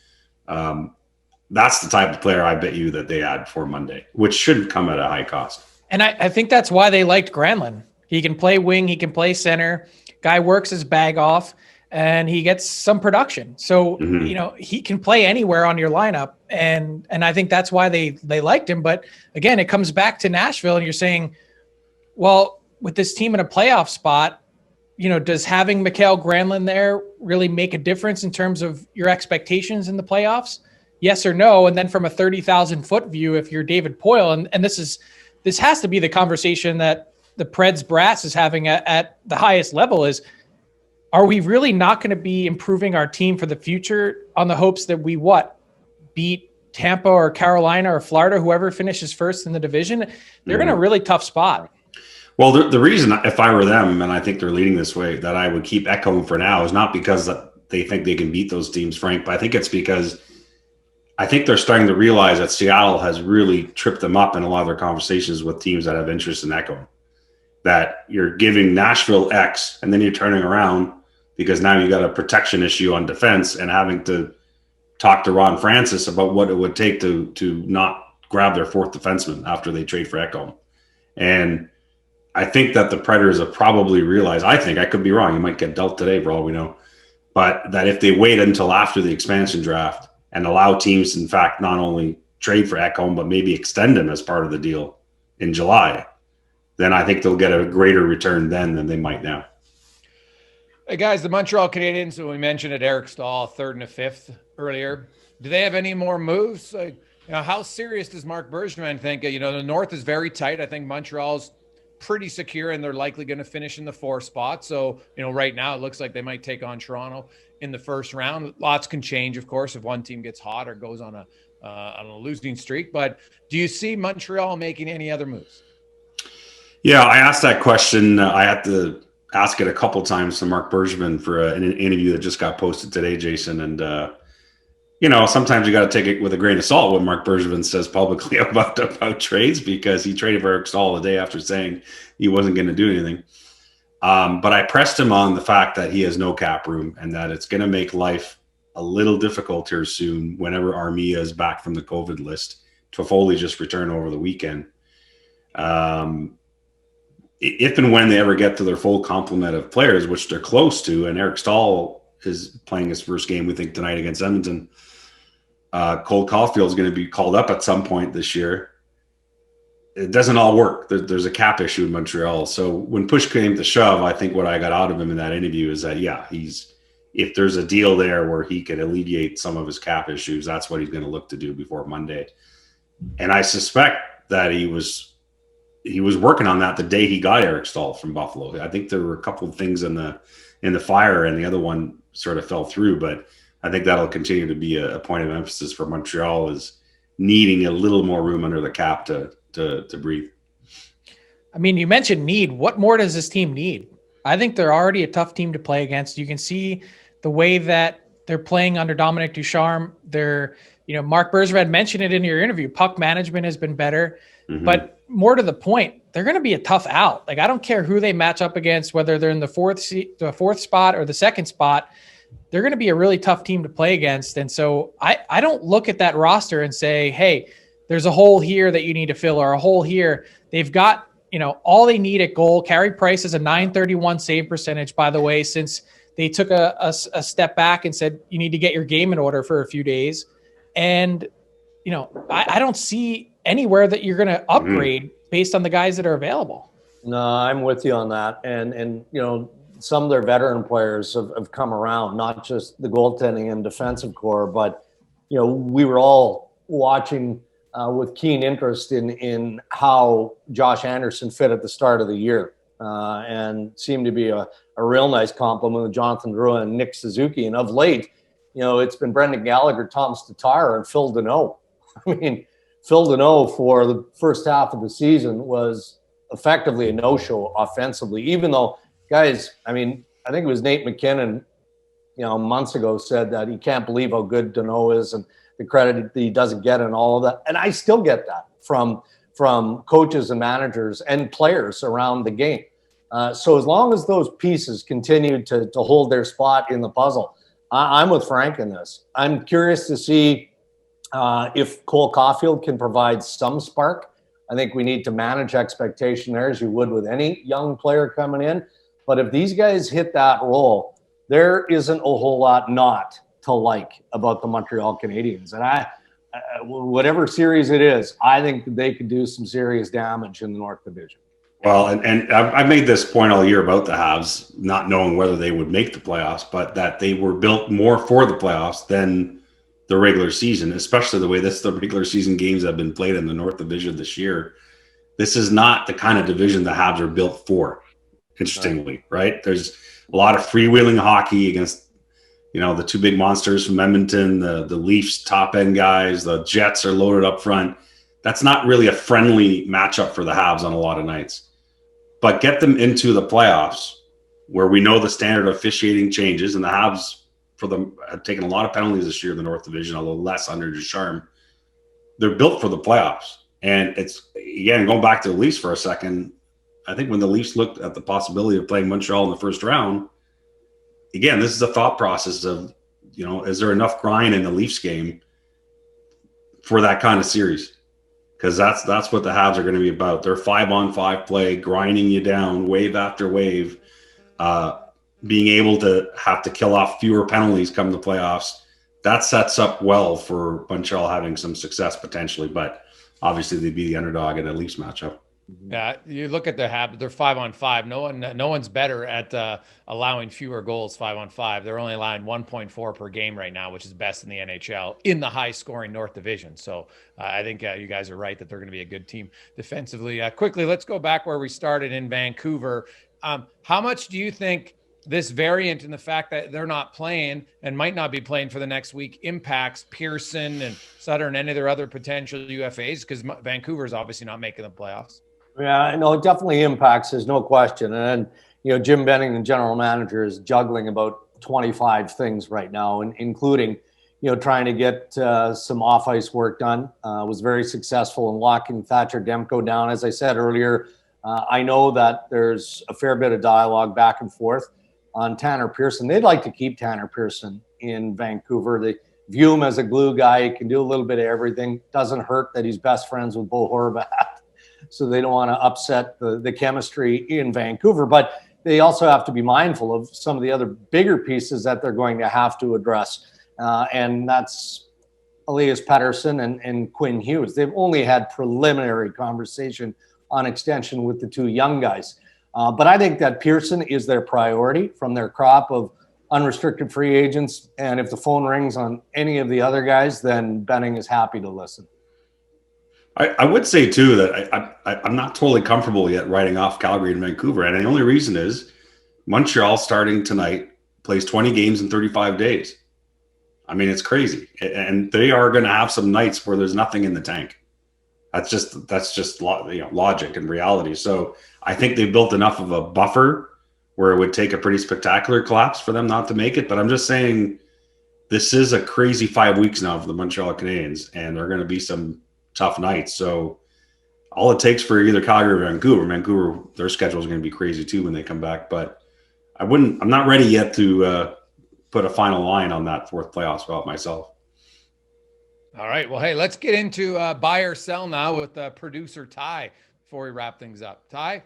that's the type of player I bet you that they add for Monday, which should come at a high cost. And I think that's why they liked Granlund. He can play wing, he can play center. Guy works his bag off, and he gets some production. So, he can play anywhere on your lineup. And I think that's why they liked him. But again, it comes back to Nashville, and you're saying, well, with this team in a playoff spot, does having Mikael Granlund there really make a difference in terms of your expectations in the playoffs? Yes or no? And then from a 30,000 foot view, if you're David Poile, and this has to be the conversation that the Preds brass is having at the highest level is, are we really not going to be improving our team for the future on the hopes that we beat Tampa or Carolina or Florida, whoever finishes first in the division? They're in a really tough spot. Well, the reason, if I were them, and I think they're leading this way, that I would keep echoing for now is not because they think they can beat those teams, Frank, but I think it's because I think they're starting to realize that Seattle has really tripped them up in a lot of their conversations with teams that have interest in Ekholm. That you're giving Nashville X, and then you're turning around because now you got a protection issue on defense and having to talk to Ron Francis about what it would take to not grab their fourth defenseman after they trade for Ekholm. And I think that the Predators have probably realized, I could be wrong, you might get dealt today for all we know, but that if they wait until after the expansion draft and allow teams, in fact, not only trade for Ekholm, but maybe extend him as part of the deal in July, then I think they'll get a greater return then than they might now. Hey guys, the Montreal Canadiens, so we mentioned at Eric Stahl, 3rd and 5th earlier. Do they have any more moves? How serious does Marc Bergevin think? The North is very tight. I think Montreal's pretty secure, and they're likely going to finish in the 4th spot. So, right now it looks like they might take on Toronto in the first round. Lots can change, of course, if one team gets hot or goes on a losing streak. But do you see Montreal making any other moves? Yeah, I asked that question. I had to ask it a couple times to Marc Bergevin for an interview that just got posted today, Jason. And, sometimes you got to take it with a grain of salt what Marc Bergevin says publicly about trades, because he traded for Eric Stahl the day after saying he wasn't going to do anything. But I pressed him on the fact that he has no cap room and that it's going to make life a little difficult here soon whenever Armia is back from the COVID list. Toffoli just returned over the weekend. If and when they ever get to their full complement of players, which they're close to, and Eric Stahl is playing his first game, we think, tonight against Edmonton. Cole Caulfield is going to be called up at some point this year. it doesn't all work. There's a cap issue in Montreal. So when push came to shove, I think what I got out of him in that interview is that, yeah, if there's a deal there where he could alleviate some of his cap issues, that's what he's going to look to do before Monday. And I suspect that he was working on that the day he got Eric Staal from Buffalo. I think there were a couple of things in the fire, and the other one sort of fell through. But I think that'll continue to be a point of emphasis for Montreal, is needing a little more room under the cap to breathe. I mean, you mentioned need. What more does this team need? I think they're already a tough team to play against. You can see the way that they're playing under Dominic Ducharme. Mark Bergevin mentioned it in your interview. Puck management has been better, but more to the point, they're going to be a tough out. Like, I don't care who they match up against, whether they're in the fourth spot or the second spot, they're going to be a really tough team to play against. And so I don't look at that roster and say, hey, there's a hole here that you need to fill, or a hole here. They've got, all they need at goal. Carey Price is a .931 save percentage, by the way, since they took a step back and said, you need to get your game in order for a few days. And, I don't see anywhere that you're going to upgrade based on the guys that are available. No, I'm with you on that. And some of their veteran players have come around, not just the goaltending and defensive core, but, we were all watching with keen interest in how Josh Anderson fit at the start of the year, and seemed to be a real nice compliment with Jonathan Drouin and Nick Suzuki. And of late, it's been Brendan Gallagher, Tom Tatar, and Phil Deneau. I mean, Phil Deneau for the first half of the season was effectively a no-show offensively, even though, guys, I think it was Nate McKinnon, months ago said that he can't believe how good Deneau is and the credit that he doesn't get and all of that. And I still get that from coaches and managers and players around the game. So as long as those pieces continue to hold their spot in the puzzle, I'm with Frank in this. I'm curious to see if Cole Caulfield can provide some spark. I think we need to manage expectation there, as you would with any young player coming in. But if these guys hit that role, there isn't a whole lot not to like about the Montreal Canadiens. And whatever series it is, I think they could do some serious damage in the North Division. Well, and I've made this point all year about the Habs not knowing whether they would make the playoffs, but that they were built more for the playoffs than the regular season, especially the way the regular season games have been played in the North Division this year. This is not the kind of division the Habs are built for, interestingly, right? There's a lot of freewheeling hockey against, the two big monsters from Edmonton, the Leafs top-end guys, the Jets are loaded up front. That's not really a friendly matchup for the Habs on a lot of nights. But get them into the playoffs where we know the standard of officiating changes, and the Habs have taken a lot of penalties this year in the North Division, although less under Ducharme. They're built for the playoffs. And it's, again, going back to the Leafs for a second, I think when the Leafs looked at the possibility of playing Montreal in the first round, again, this is a thought process of, is there enough grind in the Leafs game for that kind of series? Because that's what the Habs are going to be about. They're 5-on-5 play, grinding you down wave after wave, being able to have to kill off fewer penalties come the playoffs. That sets up well for Montreal having some success potentially, but obviously they'd be the underdog in a Leafs matchup. Yeah, you look at the Habs; they're 5-on-5. No one's better at allowing fewer goals 5-on-5. They're only allowing 1.4 per game right now, which is best in the NHL in the high-scoring North Division. So I think you guys are right that they're going to be a good team defensively. Quickly, let's go back where we started in Vancouver. How much do you think this variant and the fact that they're not playing and might not be playing for the next week impacts Pearson and Sutter and any of their other potential UFAs? Because Vancouver is obviously not making the playoffs. Yeah, no, it definitely impacts. There's no question. And, Jim Benning, the general manager, is juggling about 25 things right now, including, trying to get some off-ice work done. Was very successful in locking Thatcher Demko down. As I said earlier, I know that there's a fair bit of dialogue back and forth on Tanner Pearson. They'd like to keep Tanner Pearson in Vancouver. They view him as a glue guy. He can do a little bit of everything. Doesn't hurt that he's best friends with Bo Horvat. So they don't want to upset the chemistry in Vancouver. But they also have to be mindful of some of the other bigger pieces that they're going to have to address. And that's Elias Pettersson and Quinn Hughes. They've only had preliminary conversation on extension with the two young guys. But I think that Pearson is their priority from their crop of unrestricted free agents. And if the phone rings on any of the other guys, then Benning is happy to listen. I would say, too, that I'm not totally comfortable yet writing off Calgary and Vancouver. And the only reason is Montreal starting tonight plays 20 games in 35 days. I mean, it's crazy. And they are going to have some nights where there's nothing in the tank. That's just logic and reality. So I think they've built enough of a buffer where it would take a pretty spectacular collapse for them not to make it. But I'm just saying this is a crazy 5 weeks now for the Montreal Canadiens, and there are going to be some tough nights. So all it takes for either Calgary or Vancouver, their schedule is going to be crazy too when they come back. But I'm not ready yet to put a final line on that fourth playoff spot myself. All right. Well, hey, let's get into buy or sell now with producer Ty before we wrap things up. Ty?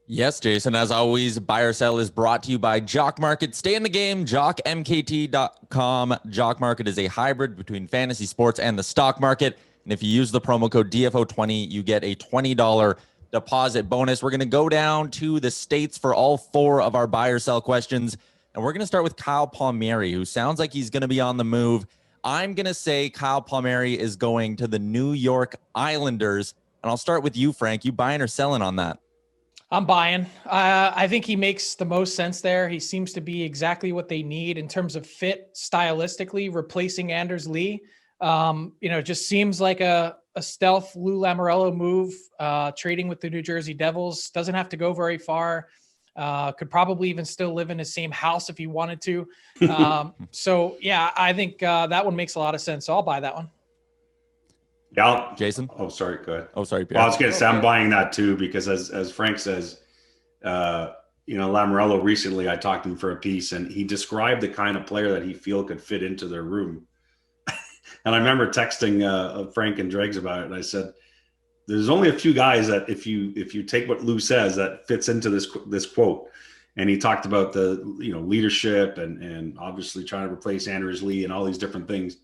Yes, Jason. As always, buy or sell is brought to you by Jock Market. Stay in the game, jockmkt.com. Jock Market is a hybrid between fantasy sports and the stock market. And if you use the promo code DFO20, you get a $20 deposit bonus. We're going to go down to the States for all four of our buy or sell questions. And we're going to start with Kyle Palmieri, who sounds like he's going to be on the move. I'm going to say Kyle Palmieri is going to the New York Islanders. And I'll start with you, Frank. You buying or selling on that? I'm buying. I think he makes the most sense there. He seems to be exactly what they need in terms of fit stylistically, replacing Anders Lee. It just seems like a stealth Lou Lamoriello move, trading with the New Jersey Devils. Doesn't have to go very far. Could probably even still live in the same house if he wanted to. So, yeah, I think that one makes a lot of sense. So I'll buy that one. Yeah, Jason? Oh, sorry. Go ahead. Oh, sorry, Pierre. Well, I was going to say I'm buying that too because as Frank says, Lamoriello recently, I talked to him for a piece and he described the kind of player that he feel could fit into their room. And I remember texting Frank and Dregs about it. And I said, there's only a few guys that if you take what Lou says, that fits into this quote. And he talked about the leadership and obviously trying to replace Anders Lee and all these different things.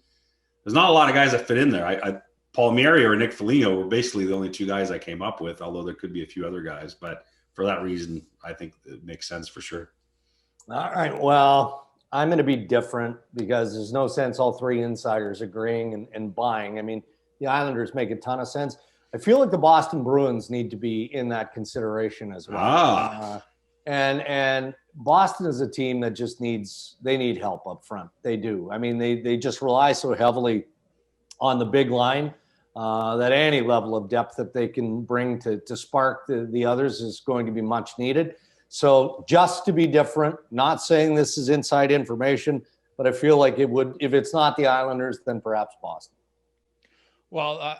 There's not a lot of guys that fit in there. Palmieri or Nick Foligno were basically the only two guys I came up with, although there could be a few other guys. But for that reason, I think it makes sense for sure. All right. Well, I'm going to be different because there's no sense all three insiders agreeing and buying. I mean, the Islanders make a ton of sense. I feel like the Boston Bruins need to be in that consideration as well. And Boston is a team that just they need help up front. They do. I mean, they just rely so heavily on the big line that any level of depth that they can bring to spark the others is going to be much needed. So just to be different, not saying this is inside information, but I feel like it would, if it's not the Islanders, then perhaps Boston. Well,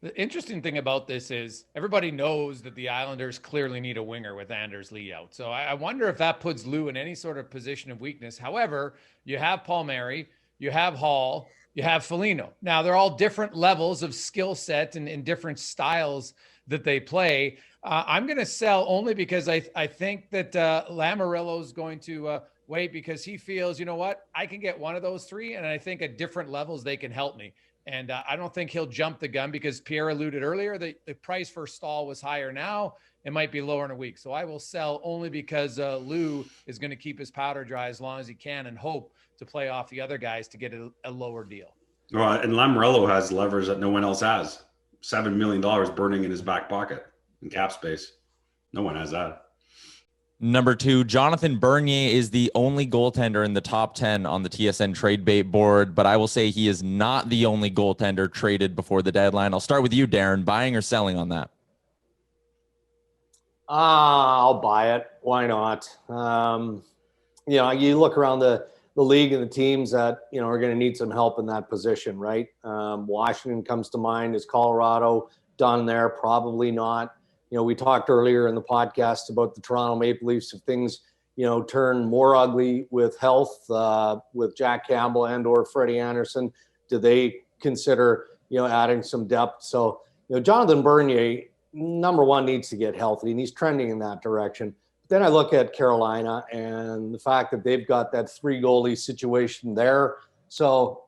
the interesting thing about this is everybody knows that the Islanders clearly need a winger with Anders Lee out. So I wonder if that puts Lou in any sort of position of weakness. However, you have Palmieri, you have Hall, you have Foligno. Now, they're all different levels of skill set and different styles that they play. I'm going to sell only because I think that Lamoriello is going to wait because he feels, you know what, I can get one of those three, and I think at different levels they can help me. And I don't think he'll jump the gun because Pierre alluded earlier that the price for Stahl was higher now. It might be lower in a week. So I will sell only because Lou is going to keep his powder dry as long as he can and hope to play off the other guys to get a lower deal. Well, and Lamoriello has levers that no one else has. $7 million burning in his back pocket in cap space. No one has that. Number 2, Jonathan Bernier is the only goaltender in the top 10 on the TSN trade bait board, but I will say he is not the only goaltender traded before the deadline. I'll start with you, Darren. Buying or selling on that? I'll buy it. Why not? You look around the league and the teams that, are going to need some help in that position, right? Washington comes to mind. Is Colorado done there? Probably not. We talked earlier in the podcast about the Toronto Maple Leafs. If things, turn more ugly with health, with Jack Campbell and or Freddie Anderson, do they consider, adding some depth? So, Jonathan Bernier, number one, needs to get healthy, and he's trending in that direction. But then I look at Carolina and the fact that they've got that 3 goalie situation there. So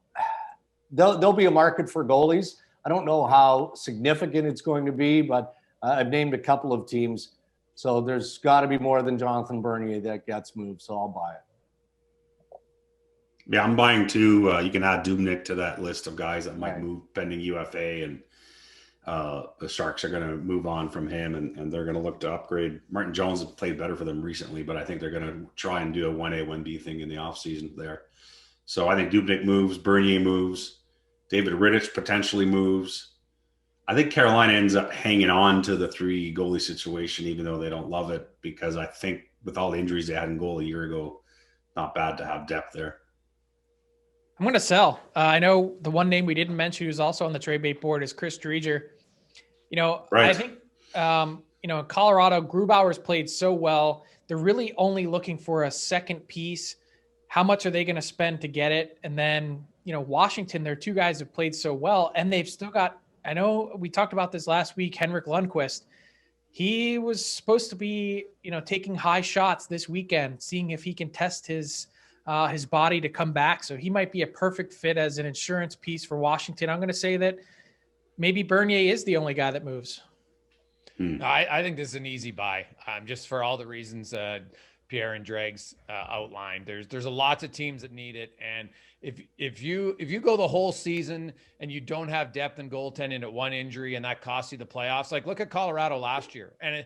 there'll be a market for goalies. I don't know how significant it's going to be, but I've named a couple of teams. So there's got to be more than Jonathan Bernier that gets moved. So I'll buy it. Yeah, I'm buying two. You can add Dubnyk to that list of guys that might Right. move pending UFA, and the Sharks are going to move on from him, and they're going to look to upgrade. Martin Jones has played better for them recently, but I think they're going to try and do a 1A, 1B thing in the offseason there. So I think Dubnyk moves, Bernier moves, David Rittich potentially moves. I think Carolina ends up hanging on to the 3 goalie situation, even though they don't love it, because I think with all the injuries they had in goal a year ago, not bad to have depth there. I'm going to sell. I know the one name we didn't mention who's also on the trade bait board is Chris Dreger. Right. I think, in Colorado, Grubauer's played so well. They're really only looking for a second piece. How much are they going to spend to get it? And then, Washington, their 2 guys have played so well, and they've still got, I know we talked about this last week, Henrik Lundqvist. He was supposed to be, taking high shots this weekend, seeing if he can test his body to come back. So he might be a perfect fit as an insurance piece for Washington. I'm going to say that maybe Bernier is the only guy that moves. I think this is an easy buy, just for all the reasons Pierre and Dregs outlined. There's a lots of teams that need it, and if you go the whole season and you don't have depth in goaltending at one injury and that costs you the playoffs, like look at Colorado last year, and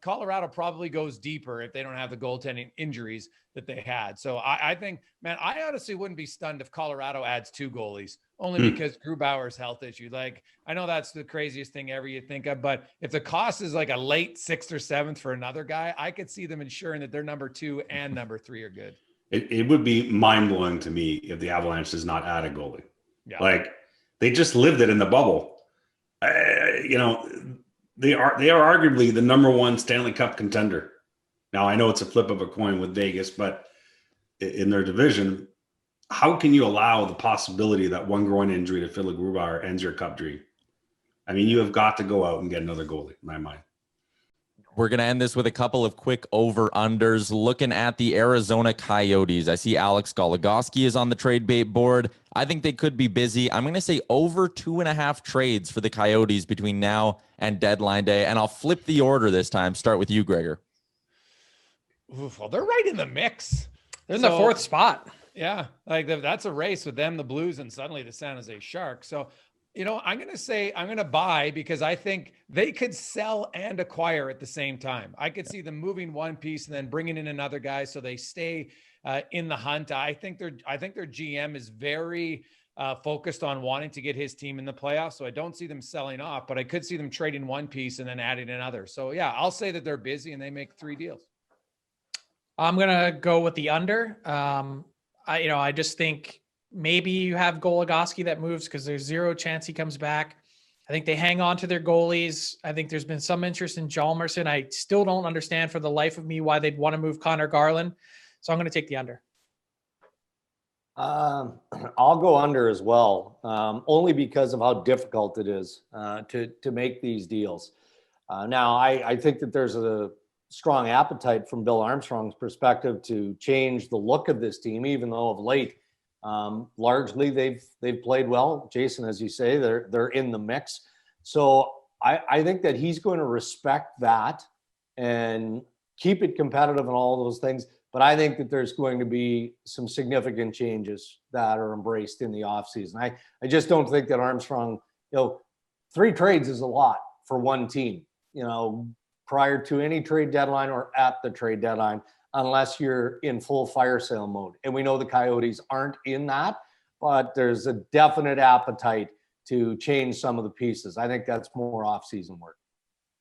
Colorado probably goes deeper if they don't have the goaltending injuries that they had. So I think, man, I honestly wouldn't be stunned if Colorado adds 2 goalies, only because Grubauer's health issue. Like, I know that's the craziest thing ever you think of, but if the cost is like a late 6th or 7th for another guy, I could see them ensuring that their number 2 and number 3 are good. It would be mind-blowing to me if the Avalanche does not add a goalie. Yeah. Like, they just lived it in the bubble. They are arguably the number 1 Stanley Cup contender. Now, I know it's a flip of a coin with Vegas, but in their division, how can you allow the possibility that one groin injury to Philip Grubauer ends your cup dream? I mean, you have got to go out and get another goalie, in my mind. We're going to end this with a couple of quick over-unders. Looking at the Arizona Coyotes, I see Alex Goligoski is on the trade bait board. I think they could be busy. I'm going to say over 2.5 trades for the Coyotes between now and deadline day. And I'll flip the order this time. Start with you, Gregor. Oof, well, they're right in the mix. They're in the 4th spot. Yeah, like that's a race with them, the Blues, and suddenly the San Jose Sharks. So, I'm going to buy because I think they could sell and acquire at the same time. I could see them moving one piece and then bringing in another guy so they stay in the hunt. I think their GM is very focused on wanting to get his team in the playoffs. So I don't see them selling off, but I could see them trading one piece and then adding another. So yeah, I'll say that they're busy and they make 3 deals. I'm going to go with the under. I just think maybe you have Goligoski that moves because there's 0 chance he comes back. I think they hang on to their goalies. I think there's been some interest in Hjalmarsson. I still don't understand for the life of me why they'd want to move Connor Garland. So I'm going to take the under. I'll go under as well, only because of how difficult it is to make these deals. Now, I think that there's a strong appetite from Bill Armstrong's perspective to change the look of this team, even though of late, largely they've played well. Jason, as you say, they're in the mix. So I think that he's going to respect that and keep it competitive and all those things. But I think that there's going to be some significant changes that are embraced in the offseason. I just don't think that Armstrong, 3 trades is a lot for one team, prior to any trade deadline or at the trade deadline, unless you're in full fire sale mode. And we know the Coyotes aren't in that, but there's a definite appetite to change some of the pieces. I think that's more off-season work.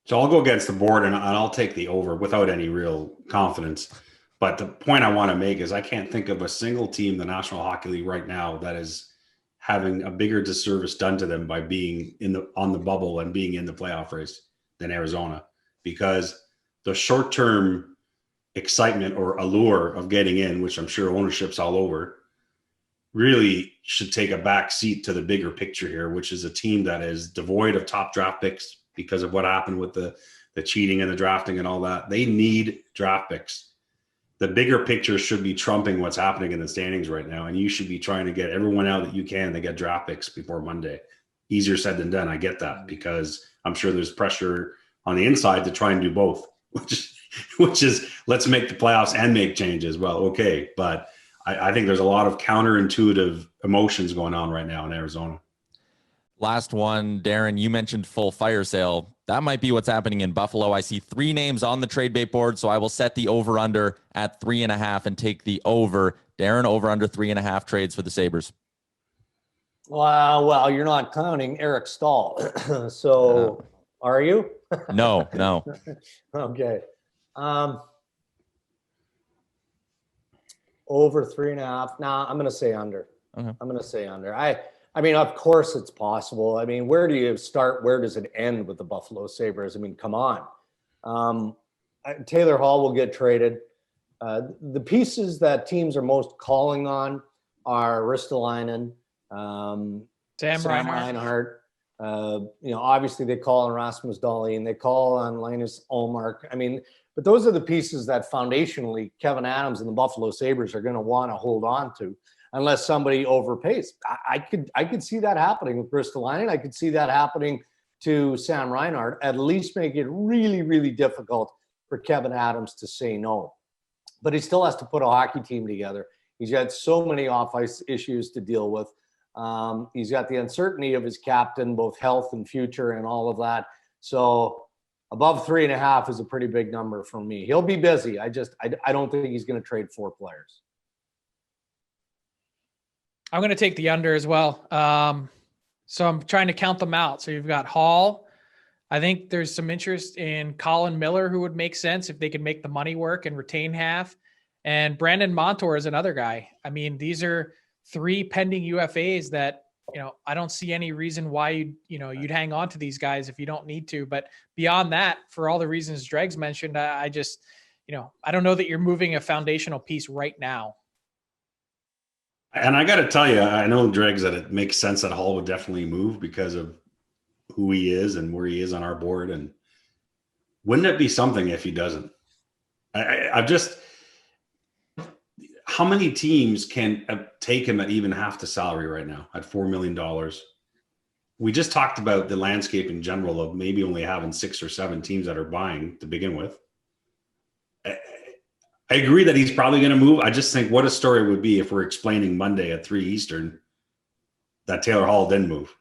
So I'll go against the board and I'll take the over without any real confidence. But the point I want to make is I can't think of a single team in the National Hockey League right now that is having a bigger disservice done to them by being on the bubble and being in the playoff race than Arizona, because the short-term excitement or allure of getting in, which I'm sure ownership's all over, really should take a back seat to the bigger picture here, which is a team that is devoid of top draft picks because of what happened with the cheating and the drafting and all that. They need draft picks. the bigger picture should be trumping what's happening in the standings right now. And you should be trying to get everyone out that you can to get draft picks before Monday. Easier said than done. I get that, because I'm sure there's pressure on the inside to try and do both, which is let's make the playoffs and make changes. Well, okay. But I think there's a lot of counterintuitive emotions going on right now in Arizona. Last one, Darren, you mentioned full fire sale. That might be what's happening in Buffalo. I see 3 names on the trade bait board, so I will set the over-under at 3.5 and take the over. Darren, over-under 3.5 trades for the Sabres. Well, you're not counting Eric Stahl. So are you? No. Okay. Over 3.5. Nah, I'm going to say under. Okay. I'm going to say under. I mean, of course it's possible. I mean, where do you start? Where does it end with the Buffalo Sabres? I mean, come on. Taylor Hall will get traded. The pieces that teams are most calling on are Ristolainen, Sam Reinhart. Obviously they call on Rasmus Dahlin. They call on Linus Ullmark. I mean, but those are the pieces that foundationally Kevin Adams and the Buffalo Sabres are going to want to hold on to, unless somebody overpays. I could see that happening with Ristolainen. I could see that happening to Sam Reinhart, at least make it really, really difficult for Kevin Adams to say no. But he still has to put a hockey team together. He's got so many off-ice issues to deal with. He's got the uncertainty of his captain, both health and future and all of that. So above 3.5 is a pretty big number for me. He'll be busy. I don't think he's going to trade 4 players. I'm going to take the under as well. So I'm trying to count them out. So you've got Hall. I think there's some interest in Colin Miller, who would make sense if they could make the money work and retain half. And Brandon Montour is another guy. I mean, these are 3 pending UFAs that, I don't see any reason why you'd hang on to these guys if you don't need to. But beyond that, for all the reasons Dregs mentioned, I just, I don't know that you're moving a foundational piece right now. And I got to tell you, I know, Dregs, that it makes sense that Hall would definitely move because of who he is and where he is on our board. And wouldn't it be something if he doesn't? I've just, how many teams can take him at even half the salary right now at $4 million? We just talked about the landscape in general of maybe only having 6 or 7 teams that are buying to begin with. I agree that he's probably going to move. I just think what a story would be if we're explaining Monday at 3 Eastern that Taylor Hall didn't move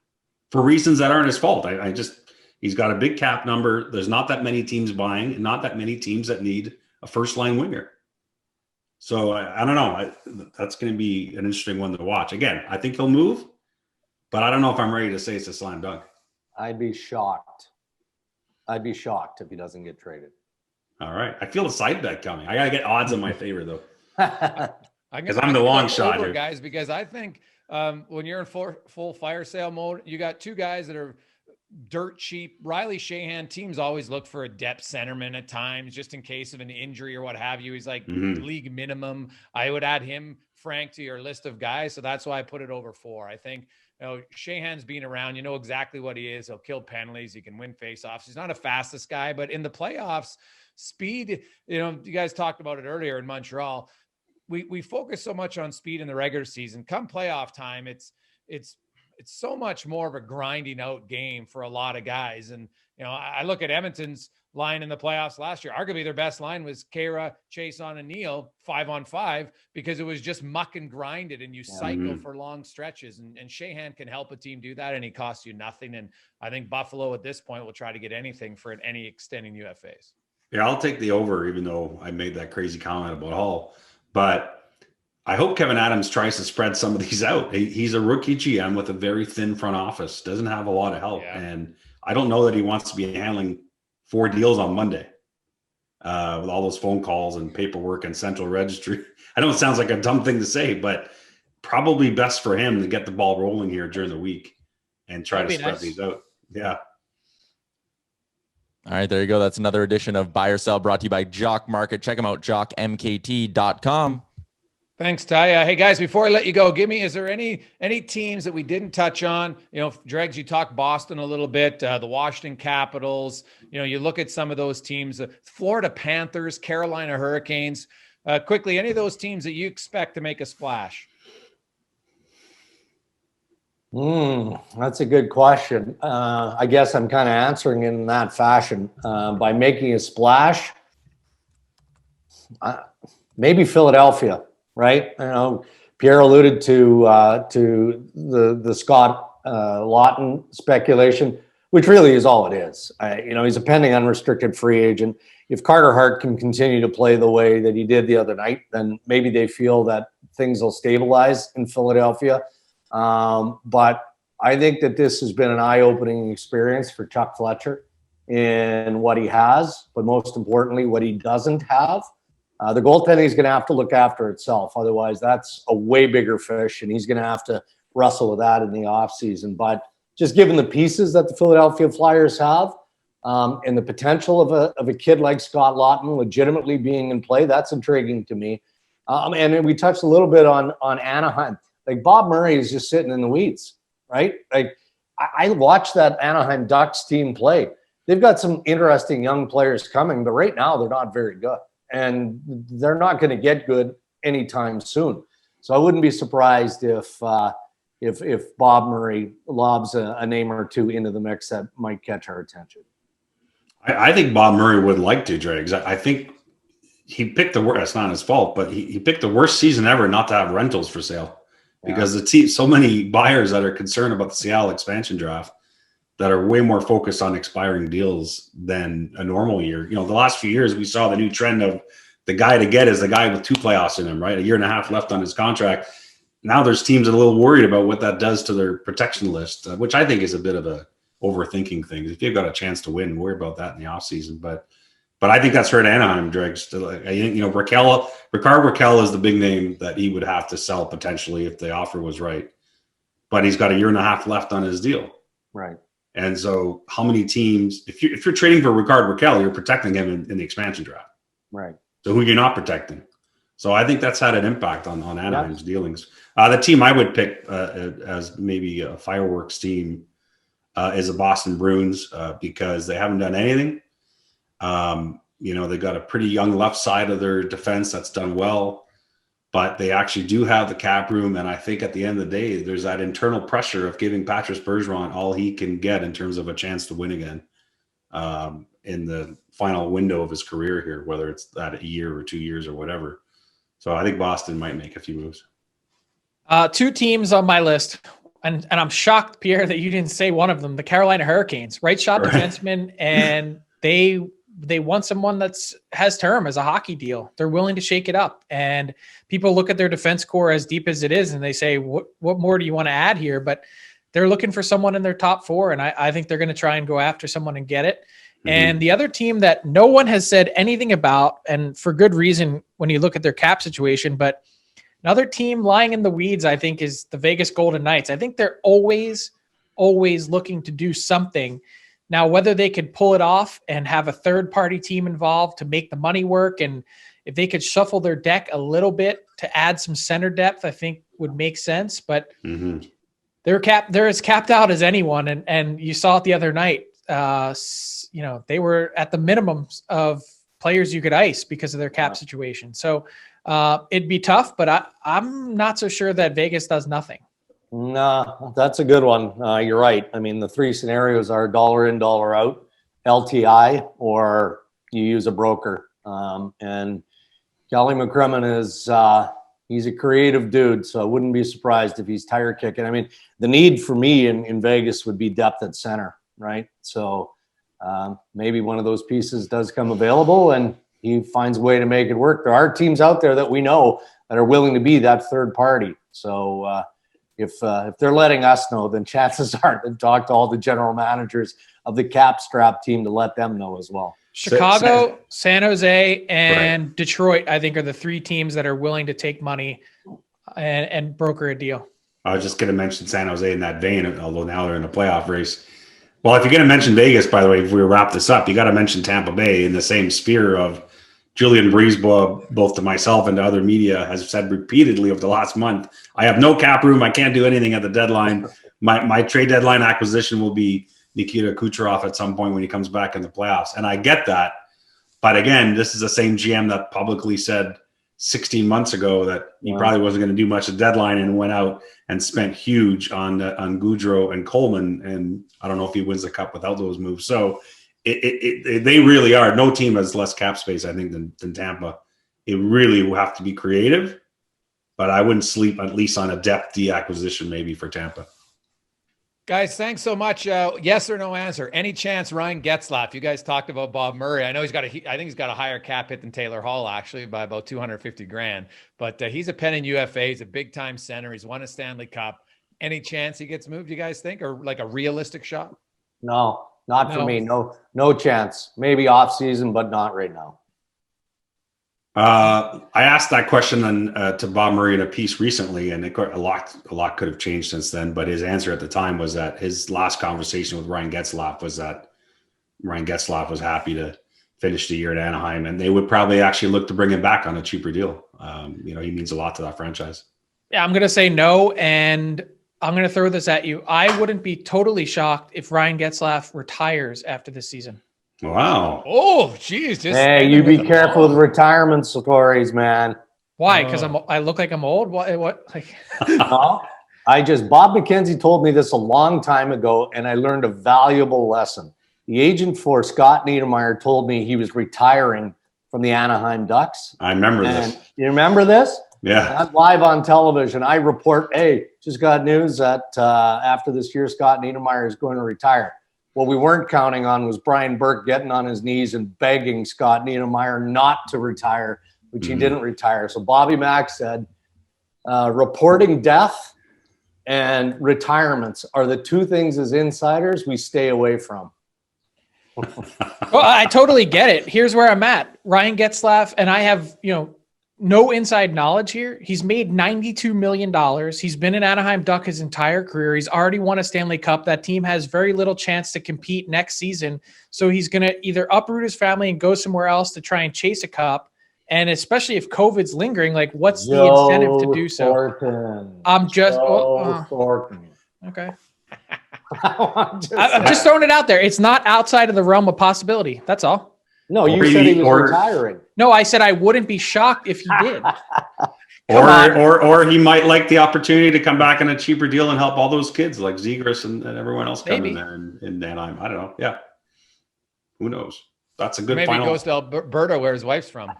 for reasons that aren't his fault. He's got a big cap number. There's not that many teams buying and not that many teams that need a first line winger. So I don't know. That's going to be an interesting one to watch. Again, I think he'll move, but I don't know if I'm ready to say it's a slam dunk. I'd be shocked if he doesn't get traded. All right. I feel the side bet coming. I got to get odds in my favor, though. Because I'm the go long shot over, here. guys, because I think when you're in full fire sale mode, you got 2 guys that are dirt cheap. Riley Sheahan, teams always look for a depth centerman at times, just in case of an injury or what have you. He's like league minimum. I would add him, Frank, to your list of guys. So that's why I put it over 4. I think, Sheahan's been around. You know exactly what he is. He'll kill penalties. He can win faceoffs. He's not a fastest guy, but in the playoffs, speed, you guys talked about it earlier in Montreal. We focus so much on speed in the regular season. Come playoff time, it's so much more of a grinding out game for a lot of guys. And, I look at Edmonton's line in the playoffs last year. Arguably their best line was Kara, Chason, and Neal 5-on-5 because it was just muck and grinded and you cycle for long stretches. And Sheahan can help a team do that, and he costs you nothing. And I think Buffalo at this point will try to get anything for any extending UFAs. Yeah, I'll take the over, even though I made that crazy comment about Hall. But I hope Kevin Adams tries to spread some of these out. He's a rookie GM with a very thin front office, doesn't have a lot of help. Yeah. And I don't know that he wants to be handling 4 deals on Monday with all those phone calls and paperwork and central registry. I know it sounds like a dumb thing to say, but probably best for him to get the ball rolling here during the week and try to spread these out. Yeah. All right, there you go. That's another edition of Buy or Sell brought to you by Jock Market. Check them out, jockmkt.com. Thanks, Ty. Hey, guys, before I let you go, is there any teams that we didn't touch on? Dregs, you talked Boston a little bit, the Washington Capitals. You look at some of those teams, the Florida Panthers, Carolina Hurricanes. Quickly, any of those teams that you expect to make a splash? That's a good question. I guess I'm kind of answering in that fashion. By making a splash, maybe Philadelphia, right? Pierre alluded to the Scott Lawton speculation, which really is all it is. He's a pending unrestricted free agent. If Carter Hart can continue to play the way that he did the other night, then maybe they feel that things will stabilize in Philadelphia. But I think that this has been an eye-opening experience for Chuck Fletcher in what he has, but most importantly, what he doesn't have. The goaltending is going to have to look after itself. Otherwise, that's a way bigger fish, and he's going to have to wrestle with that in the offseason. But just given the pieces that the Philadelphia Flyers have, and the potential of a kid like Scott Lawton legitimately being in play, that's intriguing to me. And we touched a little bit on Anaheim. Like, Bob Murray is just sitting in the weeds, right? Like, I watched that Anaheim Ducks team play. They've got some interesting young players coming, but right now they're not very good. And they're not going to get good anytime soon. So I wouldn't be surprised if Bob Murray lobs a name or two into the mix that might catch our attention. I think Bob Murray would like to, Dregs. I think he picked the worst. It's not his fault, but he picked the worst season ever not to have rentals for sale, because the team, so many buyers that are concerned about the Seattle expansion draft that are way more focused on expiring deals than a normal year. The last few years we saw the new trend of the guy to get is the guy with 2 playoffs in him, right? A year and a half left on his contract. Now there's teams that are a little worried about what that does to their protection list, which I think is a bit of a overthinking thing. If you've got a chance to win, worry about that in the offseason. But I think that's hurt Anaheim, Dregs. Ricard Raquel is the big name that he would have to sell potentially if the offer was right. But he's got a year and a half left on his deal. Right. And so how many teams, if you're trading for Ricard Raquel, you're protecting him in the expansion draft. Right. So who you're not protecting. So I think that's had an impact on Anaheim's dealings. The team I would pick as maybe a fireworks team is the Boston Bruins, because they haven't done anything. They've got a pretty young left side of their defense that's done well, but they actually do have the cap room. And I think at the end of the day, there's that internal pressure of giving Patrice Bergeron all he can get in terms of a chance to win again in the final window of his career here, whether it's that a year or 2 years or whatever. So I think Boston might make a few moves. 2 teams on my list, and I'm shocked, Pierre, that you didn't say one of them. The Carolina Hurricanes, right shot defenseman, and they want someone that's has term as a hockey deal. They're willing to shake it up, and people look at their defense core as deep as it is, and they say, what more do you want to add here? But they're looking for someone in their top 4, and I think they're going to try and go after someone and get it. Mm-hmm. And the other team that no one has said anything about, and for good reason when you look at their cap situation, but another team lying in the weeds, I think, is the Vegas Golden Knights. I think they're always looking to do something. Now, whether they could pull it off and have a third-party team involved to make the money work, and if they could shuffle their deck a little bit to add some center depth, I think would make sense. But they're as capped out as anyone, and you saw it the other night. They were at the minimum of players you could ice because of their cap situation. So it'd be tough, but I'm not so sure that Vegas does nothing. No, that's a good one. You're right. I mean, the 3 scenarios are dollar in, dollar out, LTI, or you use a broker. And Kelly McCrimmon is he's a creative dude, so I wouldn't be surprised if he's tire kicking. I mean, the need for me in Vegas would be depth at center, right? So maybe one of those pieces does come available and he finds a way to make it work. There are teams out there that we know that are willing to be that third party. So if they're letting us know, then chances are they've talked to all the general managers of the cap strap team to let them know as well. Chicago, San Jose, and Detroit, I think, are the 3 teams that are willing to take money and broker a deal. I was just going to mention San Jose in that vein, although now they're in a playoff race. Well, if you're going to mention Vegas, by the way, if we wrap this up, you got to mention Tampa Bay in the same sphere of Julian Breezebois, both to myself and to other media, has said repeatedly over the last month, I have no cap room. I can't do anything at the deadline. My trade deadline acquisition will be Nikita Kucherov at some point when he comes back in the playoffs. And I get that. But again, this is the same GM that publicly said 16 months ago that he probably wasn't going to do much at deadline, and went out and spent huge on Gaudreau and Coleman. And I don't know if he wins the cup without those moves. So they really are. No team has less cap space, I think, than Tampa. It really will have to be creative, but I wouldn't sleep at least on a depth D acquisition maybe for Tampa. Guys, thanks so much. Yes or no answer. Any chance Ryan Getzlaf? You guys talked about Bob Murray. I know I think he's got a higher cap hit than Taylor Hall, actually, by about $250,000. But he's a Penn UFA. He's a big time center. He's won a Stanley Cup. Any chance he gets moved, you guys think, or like a realistic shot? No, not for me. No chance. Maybe off season, but not right now. I asked that question to Bob Murray in a piece recently, and a lot could have changed since then. But his answer at the time was that his last conversation with Ryan Getzlaf was that Ryan Getzlaf was happy to finish the year at Anaheim, and they would probably actually look to bring him back on a cheaper deal. He means a lot to that franchise. Yeah, I'm going to say no, and I'm going to throw this at you. I wouldn't be totally shocked if Ryan Getzlaf retires after this season. Wow. Oh, geez. Hey, you be careful with retirement stories, man. Why? Because I look like I'm old? What? Like, No, Bob McKenzie told me this a long time ago, and I learned a valuable lesson. The agent for Scott Niedermayer told me he was retiring from the Anaheim Ducks. I remember this. You remember this? Yeah. I'm live on television. I report, hey, just got news that after this year, Scott Niedermayer is going to retire. What we weren't counting on was Brian Burke getting on his knees and begging Scott Niedermayer not to retire, which he didn't retire. So Bobby Mack said, reporting death and retirements are the two things as insiders we stay away from. well, I totally get it. Here's where I'm at. Ryan Getzlaf, and I have, no inside knowledge here. He's made $92 million. He's been an Anaheim Duck his entire career. He's already won a Stanley Cup. That team has very little chance to compete next season. So he's going to either uproot his family and go somewhere else to try and chase a cup. And especially if COVID's lingering, like what's the incentive to do so? Thornton. I'm just Thornton. Okay. I'm just throwing it out there. It's not outside of the realm of possibility. That's all. No, you said he was retiring. No, I said I wouldn't be shocked if he did. or he might like the opportunity to come back on a cheaper deal and help all those kids like Zegras and everyone else coming there in Anaheim. I don't know. Yeah. Who knows? That's a good Maybe final. Maybe he goes to Alberta where his wife's from.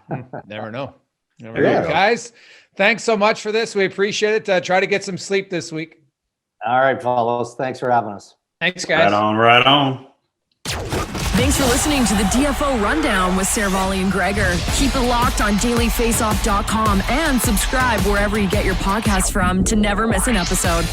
Never know. Never know. Guys, thanks so much for this. We appreciate it. Try to get some sleep this week. All right, fellas. Thanks for having us. Thanks, guys. Right on. Thanks for listening to the DFO Rundown with Saravalli and Dreger. Keep it locked on dailyfaceoff.com and subscribe wherever you get your podcasts from to never miss an episode.